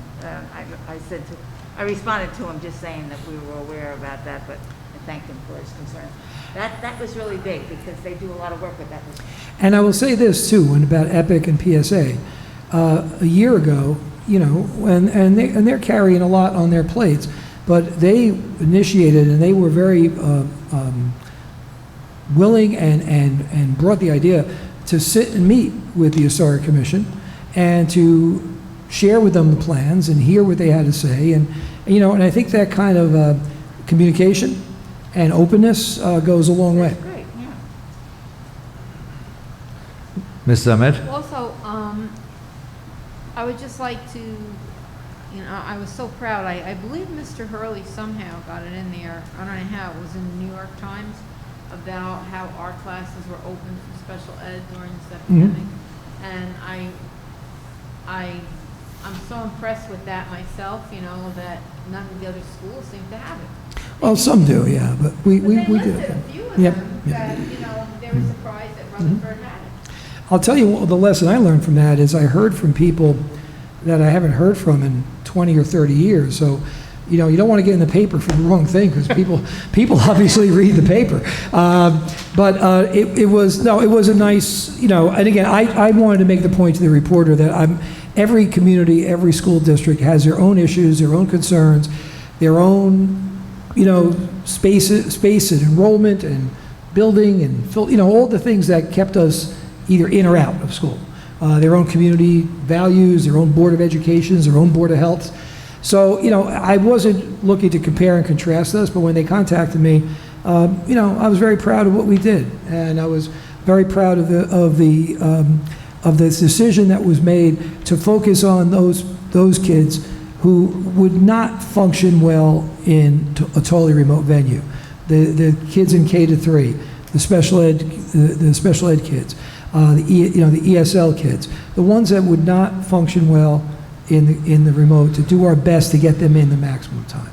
I said to I responded to him just saying that we were aware about that, but I thanked him for his concern. That was really big because they do a lot of work with that. And I will say this too, and about Epic and PSA. A year ago, you know, and they're carrying a lot on their plates, but they initiated and they were very willing and brought the idea to sit and meet with the Historic Commission and to share with them the plans and hear what they had to say. And you know, and I think that kind of communication and openness goes a long way. Great, yeah. Mrs. Ahmed? Also, I would just like to, you know, I was so proud. I believe Mr. Hurley somehow got it in there. I don't know how. It was in the New York Times about how our classes were open for special ed during this epidemic. And I'm so impressed with that myself, you know, that none of the other schools seem to have it. Well, some do, yeah, but we But they did listed it. a few of Yep. them that, you know, they were surprised that Rutherford had it. I'll tell you what the lesson I learned from that is I heard from people that I haven't heard from in 20 or 30 years. So, you know, you don't want to get in the paper for the wrong thing because people obviously read the paper. But it was a nice, you know, and again, I wanted to make the point to the reporter that every community, every school district has their own issues, their own concerns, their own, you know, space and enrollment and building and, you know, all the things that kept us either in or out of school. Their own community values, their own Board of Education, their own Board of Health. So, you know, I wasn't looking to compare and contrast us, but when they contacted me, you know, I was very proud of what we did. And I was very proud of this decision that was made to focus on those kids who would not function well in a totally remote venue. The kids in K to 3, the special ed kids, the ESL kids, the ones that would not function well in the remote, to do our best to get them in the maximum time.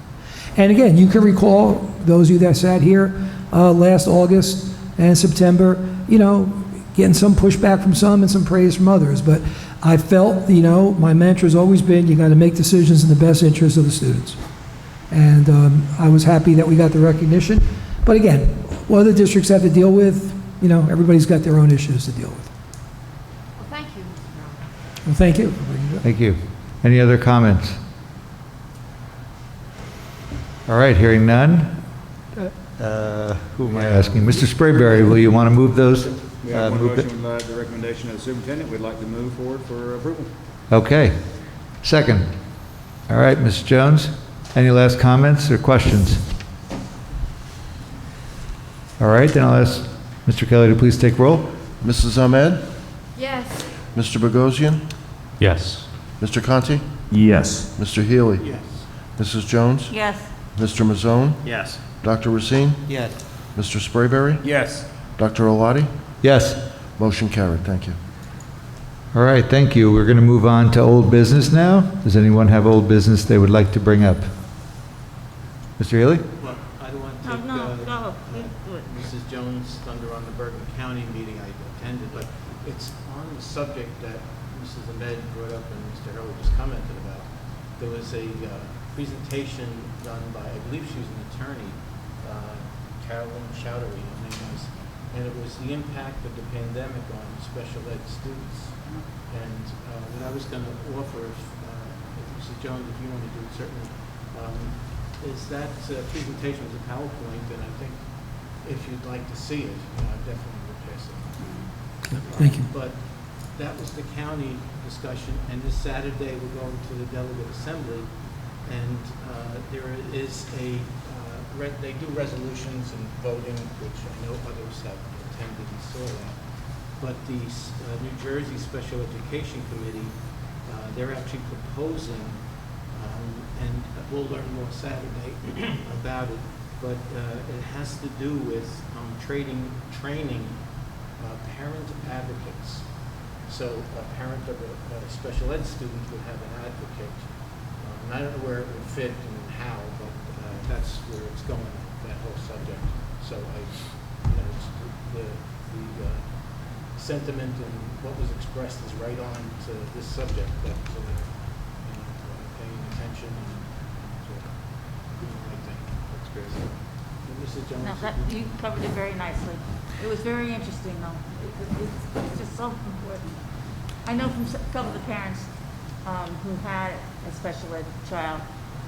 And again, you can recall, those of you that sat here last August and September, you know, getting some pushback from some and some praise from others. But I felt, you know, my mantra has always been, you got to make decisions in the best interest of the students. And I was happy that we got the recognition. But again, what other districts have to deal with, you know, everybody's got their own issues to deal with. Well, thank you, Mr. Brown. Well, thank you. Thank you. Any other comments? All right, hearing none. Who am I asking? Mr. Sprayberry, will you want to move those? We have one move it? motion with the recommendation of the superintendent. We'd like to move forward for approval. Okay. Second. All right, Ms. Jones, any last comments or questions? All right, then I'll ask Mr. Kelly to please take roll. Mrs. Ahmed? Yes. Mr. Bogosian? Yes. Mr. Conti? Yes. Mr. Healy? Yes. Mrs. Jones? Yes. Mr. Mazzone? Yes. Dr. Racine? Yes. Mr. Sprayberry? Yes. Dr. Oladi? Yes. Motion carried. Thank you. All right, thank you. We're going to move on to old business now. Does anyone have old business they would like to bring up? Mr. Healy? Well, I don't want to No, take no, go. You do it. Mrs. Jones' thunder on the Bergen County meeting I attended, but it's on the subject that Mrs. Ahmed brought up and Mr. Hurley just commented about. There was a presentation done by, I believe she was an attorney, Carolyn Chowdhury, her name was, and it was the impact of the pandemic on special ed students. And what I was going to offer, if Mrs. Jones, if you want to do it, certainly, is that presentation was a PowerPoint, and I think if you'd like to see it, I definitely would pass it. Thank you. But that was the county discussion, and this Saturday we're going to the delegate assembly, and there is they do resolutions and voting, which I know others have attended and saw that. But the New Jersey Special Education Committee, they're actually proposing, and we'll learn more Saturday about it, but it has to do with training parent advocates. So a parent of a special ed student would have an advocate. And I don't know where it would fit and how, but that's where it's going, that whole subject. So it's the sentiment and what was expressed is right on to this subject, that paying attention and to gentlemen. No, that, you covered it very nicely. It was very interesting, though. It's just so important. I know from a couple of the parents who had a special ed child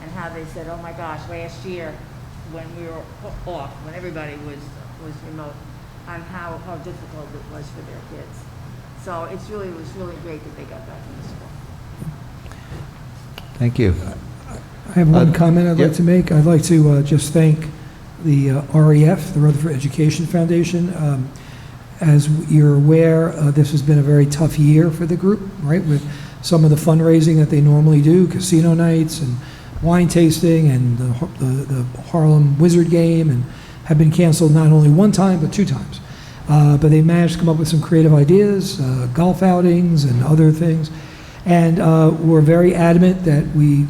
and how they said, oh my gosh, last year when we were off, when everybody was remote, on how difficult it was for their kids. So it was really great that they got back into school. Thank you. I have one comment I'd yep. like to make. I'd like to just thank the REF, the Rutherford Education Foundation. As you're aware, this has been a very tough year for the group, right, with some of the fundraising that they normally do, casino nights and wine tasting and the Harlem Wizard game, and have been canceled not only one time but 2 times. But they managed to come up with some creative ideas, golf outings and other things. And we're very adamant that we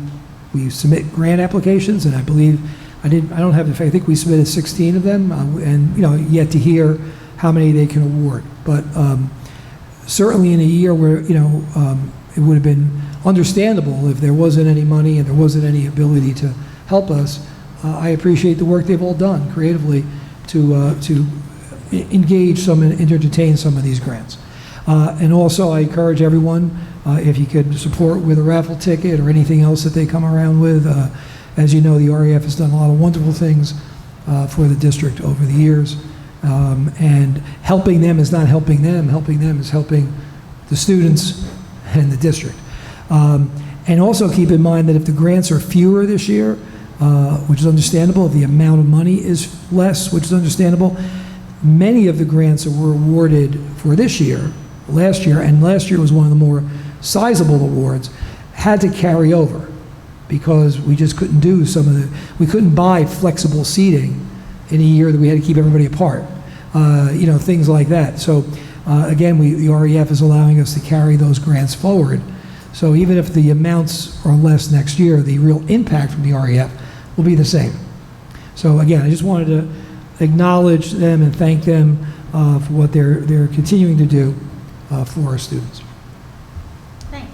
submit grant applications, and I believe, I don't have the, I think we submitted 16 of them, and, you know, yet to hear how many they can award. But certainly in a year where, you know, it would have been understandable if there wasn't any money and there wasn't any ability to help us. I appreciate the work they've all done creatively to engage some and entertain some of these grants. And also, I encourage everyone, if you could support with a raffle ticket or anything else that they come around with. As you know, the REF has done a lot of wonderful things for the district over the years. And helping them is not helping them is helping the students and the district. And also keep in mind that if the grants are fewer this year, which is understandable, if the amount of money is less, which is understandable, many of the grants that were awarded for this year, last year, and last year was one of the more sizable awards, had to carry over because we just couldn't do we couldn't buy flexible seating in a year that we had to keep everybody apart, you know, things like that. So again, the REF is allowing us to carry those grants forward. So even if the amounts are less next year, the real impact from the REF will be the same. So again, I just wanted to acknowledge them and thank them for what they're continuing to do for our students. Thank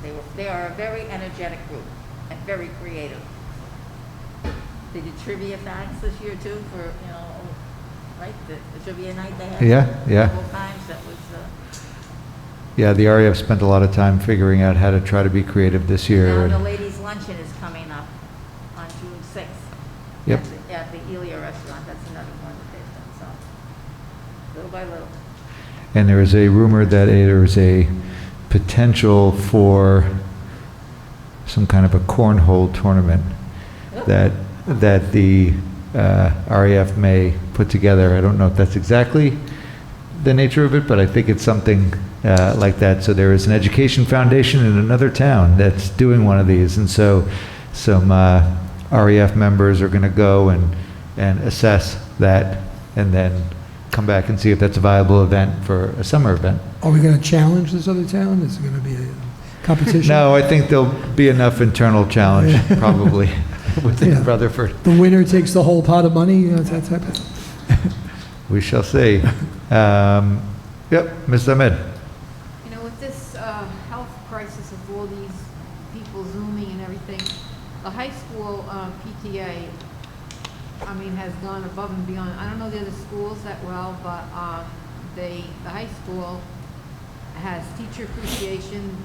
you. They are a very energetic group and very creative. They did trivia facts this year too for, you know, right, the trivia night they had. Yeah. Several times. That was, Yeah, the REF spent a lot of time figuring out how to try to be creative this year. now the ladies' luncheon is coming up on June 6th. Yep. At the Elia restaurant. That's another one that they've done, so little by little. And there is a rumor that there is a potential for some kind of a cornhole tournament that the REF may put together. I don't know if that's exactly the nature of it, but I think it's something like that. So there is an education foundation in another town that's doing one of these, and so some REF members are going to go and assess that, and then come back and see if that's a viable event for a summer event. Are we going to challenge this other town? Is it going to be a competition? No, I think there'll be enough internal challenge, probably, within Rutherford. The winner takes the whole pot of money, you know, that type of thing. We shall see. Yep, Ms. Ahmed. You know, with this health crisis of all these people Zooming and everything, the high school PTA, I mean, has gone above and beyond. I don't know the other schools that well, but the high school has teacher appreciation.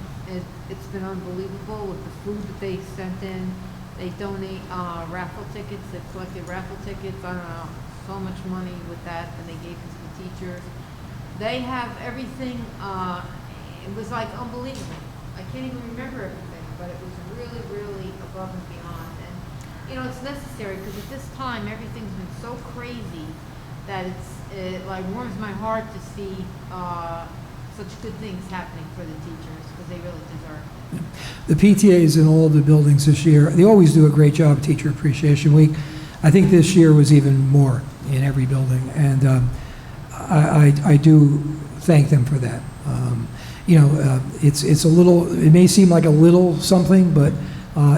It's been unbelievable with the food that they sent in. They donate raffle tickets. They've collected raffle tickets. I don't know, so much money with that, and they gave it to the teachers. They have everything. It was like unbelievable. I can't even remember everything, but it was really, really above and beyond. And you know, it's necessary because at this time everything's been so crazy that it like warms my heart to see such good things happening for the teachers because they really deserve it. The PTAs in all the buildings this year, they always do a great job of Teacher Appreciation Week. I think this year was even more in every building, and I do thank them for that. You know, it's a little, it may seem like a little something, but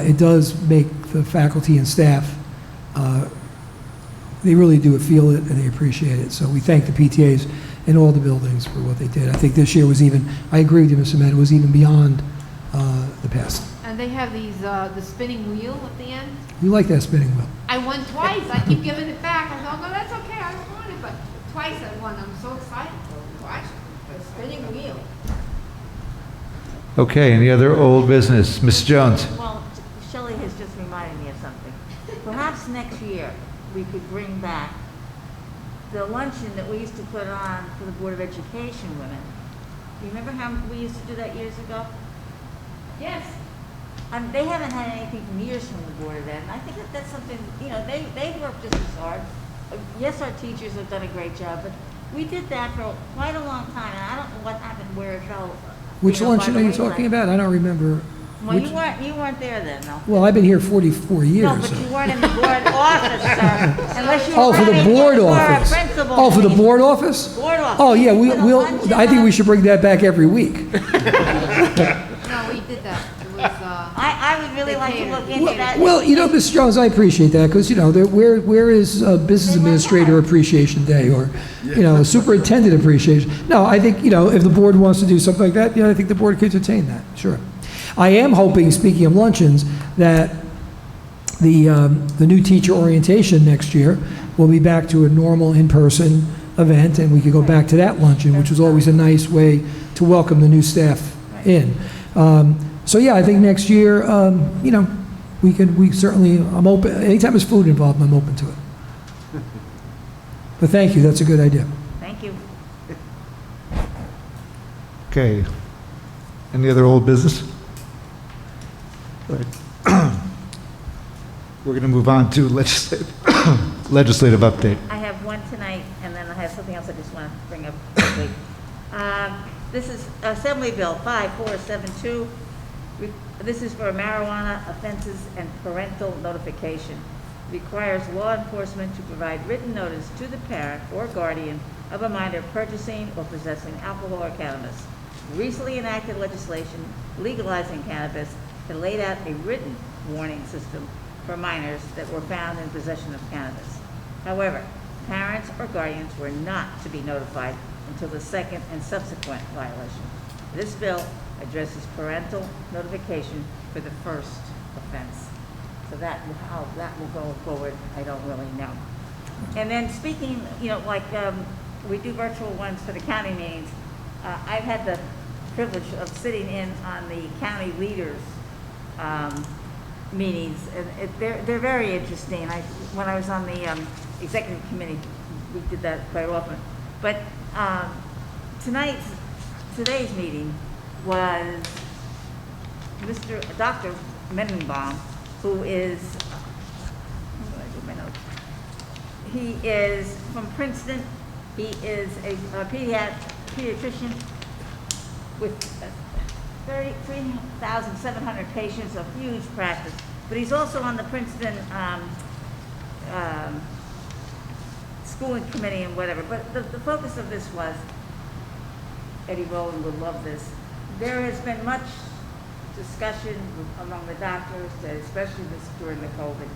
it does make the faculty and staff, they really do feel it and they appreciate it. So we thank the PTAs in all the buildings for what they did. I think this year was even, I agree with you, Ms. Ahmed, it was even beyond the past. And And they have these, the spinning wheel at the end. You like that spinning wheel? I won twice. I keep giving it back. I thought, no, that's okay. I don't want it. But twice I won. I'm so excited to watch the spinning wheel. Okay, any other old business? Ms. Jones? Well, Shelley has just reminded me of something. Perhaps next year, we could bring back the luncheon that we used to put on for the Board of Education women. Do you remember how we used to do that years ago? Yes. They haven't had anything from years from the Board of Ed, and I think that that's something, you know, they've worked just as hard. Yes, our teachers have done a great job, but we did that for quite a long time, and I don't know what happened, where it fell. Which you know, by luncheon the are you wayside. talking about? I don't remember. Well, Which- you weren't there then, though. Well, I've been here 44 years. No, but so- you weren't in the board office, sir, unless you Oh, were for the running board for a office. principal. Oh, for the please. board office? Board office. Oh, yeah, Put a we'll, luncheon I think on. we should bring that back every week. No, we did that. It was, I would really like to look into that. Well, you know, Ms. Jones, I appreciate that, because, you know, where is Business Administrator Appreciation Day, or, you know, Superintendent Appreciation? No, I think, you know, if the board wants to do something like that, you know, I think the board could entertain that, sure. I am hoping, speaking of luncheons, that the new teacher orientation next year will be back to a normal in-person event, and we could go back to that luncheon, which was always a nice way to welcome the new staff in. So yeah, I think next year, you know, we certainly, I'm open, anytime there's food involved, I'm open to it. But thank you, that's a good idea. Thank you. Okay. Any other old business? All right. We're going to move on to legislative update. I have one tonight, and then I have something else I just want to bring up quickly. This is Assembly Bill 5472. This is for marijuana offenses and parental notification. Requires law enforcement to provide written notice to the parent or guardian of a minor purchasing or possessing alcohol or cannabis. Recently enacted legislation legalizing cannabis had laid out a written warning system for minors that were found in possession of cannabis. However, parents or guardians were not to be notified until the second and subsequent violation. This bill addresses parental notification for the first offense. So how that will go forward, I don't really know. And then speaking, you know, like we do virtual ones for the county meetings. I've had the privilege of sitting in on the county leaders meetings, and they're very interesting. When I was on the executive committee, we did that quite often. But today's meeting was Dr. Mendenbaum, who is, where did I do my notes? He is from Princeton. He is a pediatrician with 3,700 patients, a huge practice. But he's also on the Princeton schooling committee and whatever. But the focus of this was, Eddie Rowland would love this, there has been much discussion among the doctors, especially this during the COVID,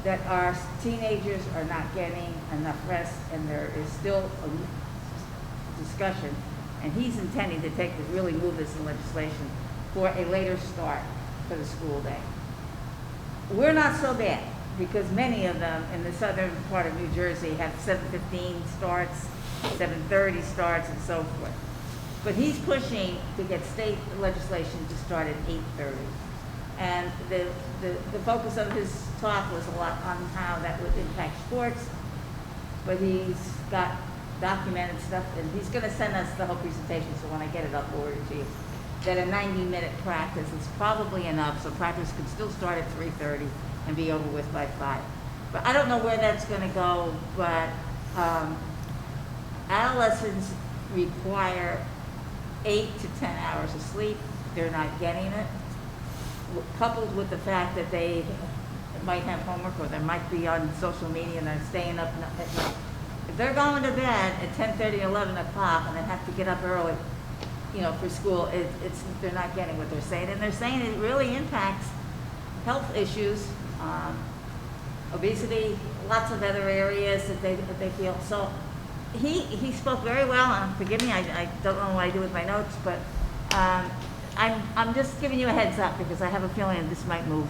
that our teenagers are not getting enough rest, and there is still a discussion, and he's intending to really move this in legislation for a later start for the school day. We're not so bad, because many of them in the southern part of New Jersey have 7:15 starts, 7:30 starts, and so forth. But he's pushing to get state legislation to start at 8:30. And the focus of his talk was a lot on how that would impact sports, but he's got documented stuff, and he's going to send us the whole presentation, so when I get it, I'll forward it to you. That a 90-minute practice is probably enough, so practice could still start at 3:30 and be over with by 5. But I don't know where that's going to go, but adolescents require 8 to 10 hours of sleep. They're not getting it, coupled with the fact that they might have homework, or they might be on social media and they're staying up at night. If they're going to bed at 10:30, 11 o'clock, and they have to get up early, you know, for school, they're not getting what they're saying. And they're saying it really impacts health issues, obesity, lots of other areas that they feel. So he spoke very well, and forgive me, I don't know what I do with my notes, but I'm just giving you a heads up because I have a feeling this might move.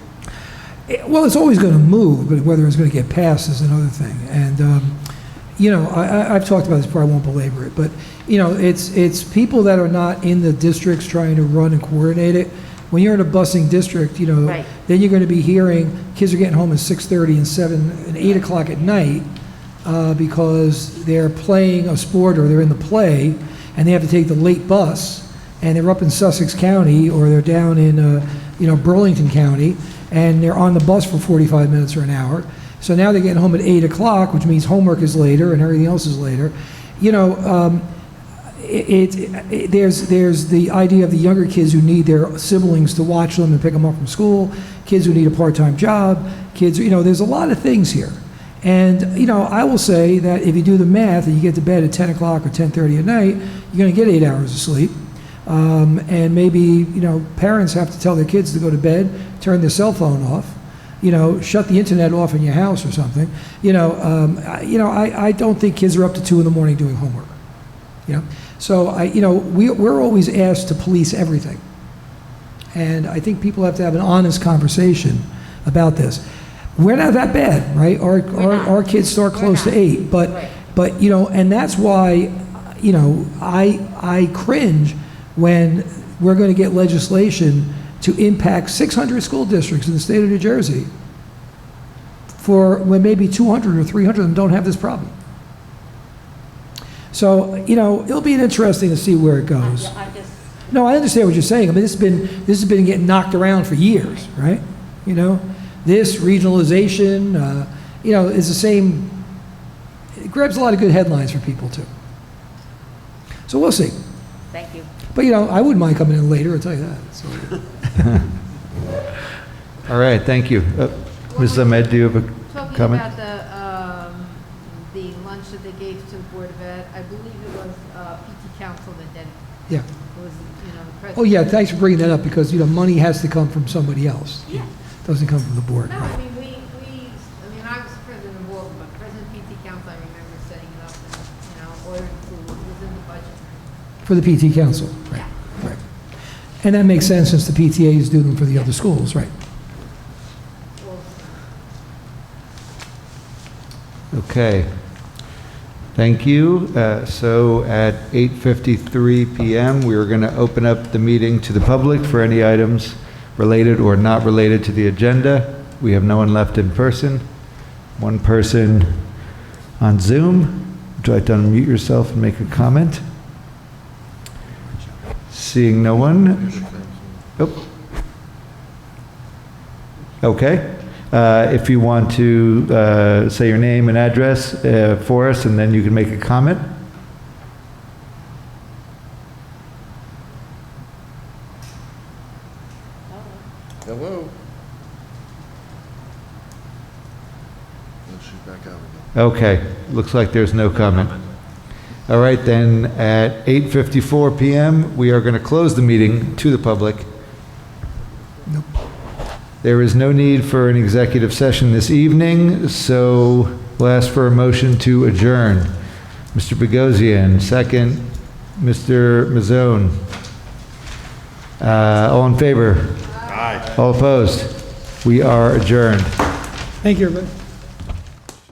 Well, it's always going to move, but whether it's going to get passed is another thing. And, you know, I've talked about this before, I won't belabor it, but, you know, it's people that are not in the districts trying to run and coordinate it. When you're in a busing district, you know, Right. then you're going to be hearing kids are getting home at 6:30 and 7 and 8 o'clock at night because they're playing a sport or they're in the play and they have to take the late bus and they're up in Sussex County or they're down in, you know, Burlington County and they're on the bus for 45 minutes or an hour. So now they're getting home at 8 o'clock, which means homework is later and everything else is later. You know, there's the idea of the younger kids who need their siblings to watch them and pick them up from school, kids who need a part-time job, kids, you know, there's a lot of things here. And, you know, I will say that if you do the math and you get to bed at 10 o'clock or 10:30 at night, you're going to get 8 hours of sleep. And maybe, you know, parents have to tell their kids to go to bed, turn their cell phone off, you know, shut the internet off in your house or something. You know, I don't think kids are up to 2 in the morning doing homework. You know, so you know, we're always asked to police everything, and I think people have to have an honest conversation about this. We're not that bad, right? Our kids start close to 8, but you know, and that's why, you know, I cringe when we're going to get legislation to impact 600 school districts in the state of New Jersey for when maybe 200 or 300 of them don't have this problem. So, you know, it'll be interesting to see where it goes. No, I understand what you're saying. I mean, this has been getting knocked around for years, right? You know, this regionalization, you know, is the same. It grabs a lot of good headlines for people too. So we'll see. Thank you. But you know, I wouldn't mind coming in later. I'll tell you that. So. All right, thank you. Ms. Ahmed, do you have a Talking comment? about the lunch that they gave to the Board of Ed, I believe it was PT Council that did it. Yeah. It was, you know, the president. Oh yeah, thanks for bringing that up because you know money has to come from somebody else. Yeah. It doesn't come from the board. No, I mean, I was president of Walden, but President PT Council, I remember setting it up and, you know, ordering food, it was in the budget. For the PT Council, right, right. And that makes sense since the PTAs do them for the other schools, right? Okay. Thank you. So at 8:53 p.m., we are going to open up the meeting to the public for any items related or not related to the agenda. We have no one left in person. One person on Zoom. Would you like to unmute yourself and make a comment? Seeing no one. Oh. Okay. If you want to say your name and address for us, and then you can make a comment. Hello? And she's back out again. Okay, looks like there's no comment. All right, then at 8:54 p.m., we are going to close the meeting to the public. Nope. There is no need for an executive session this evening, so we'll ask for a motion to adjourn. Mr. Bogosian, second. Mr. Mazzone. All in favor? Aye. All opposed? We are adjourned. Thank you, everybody.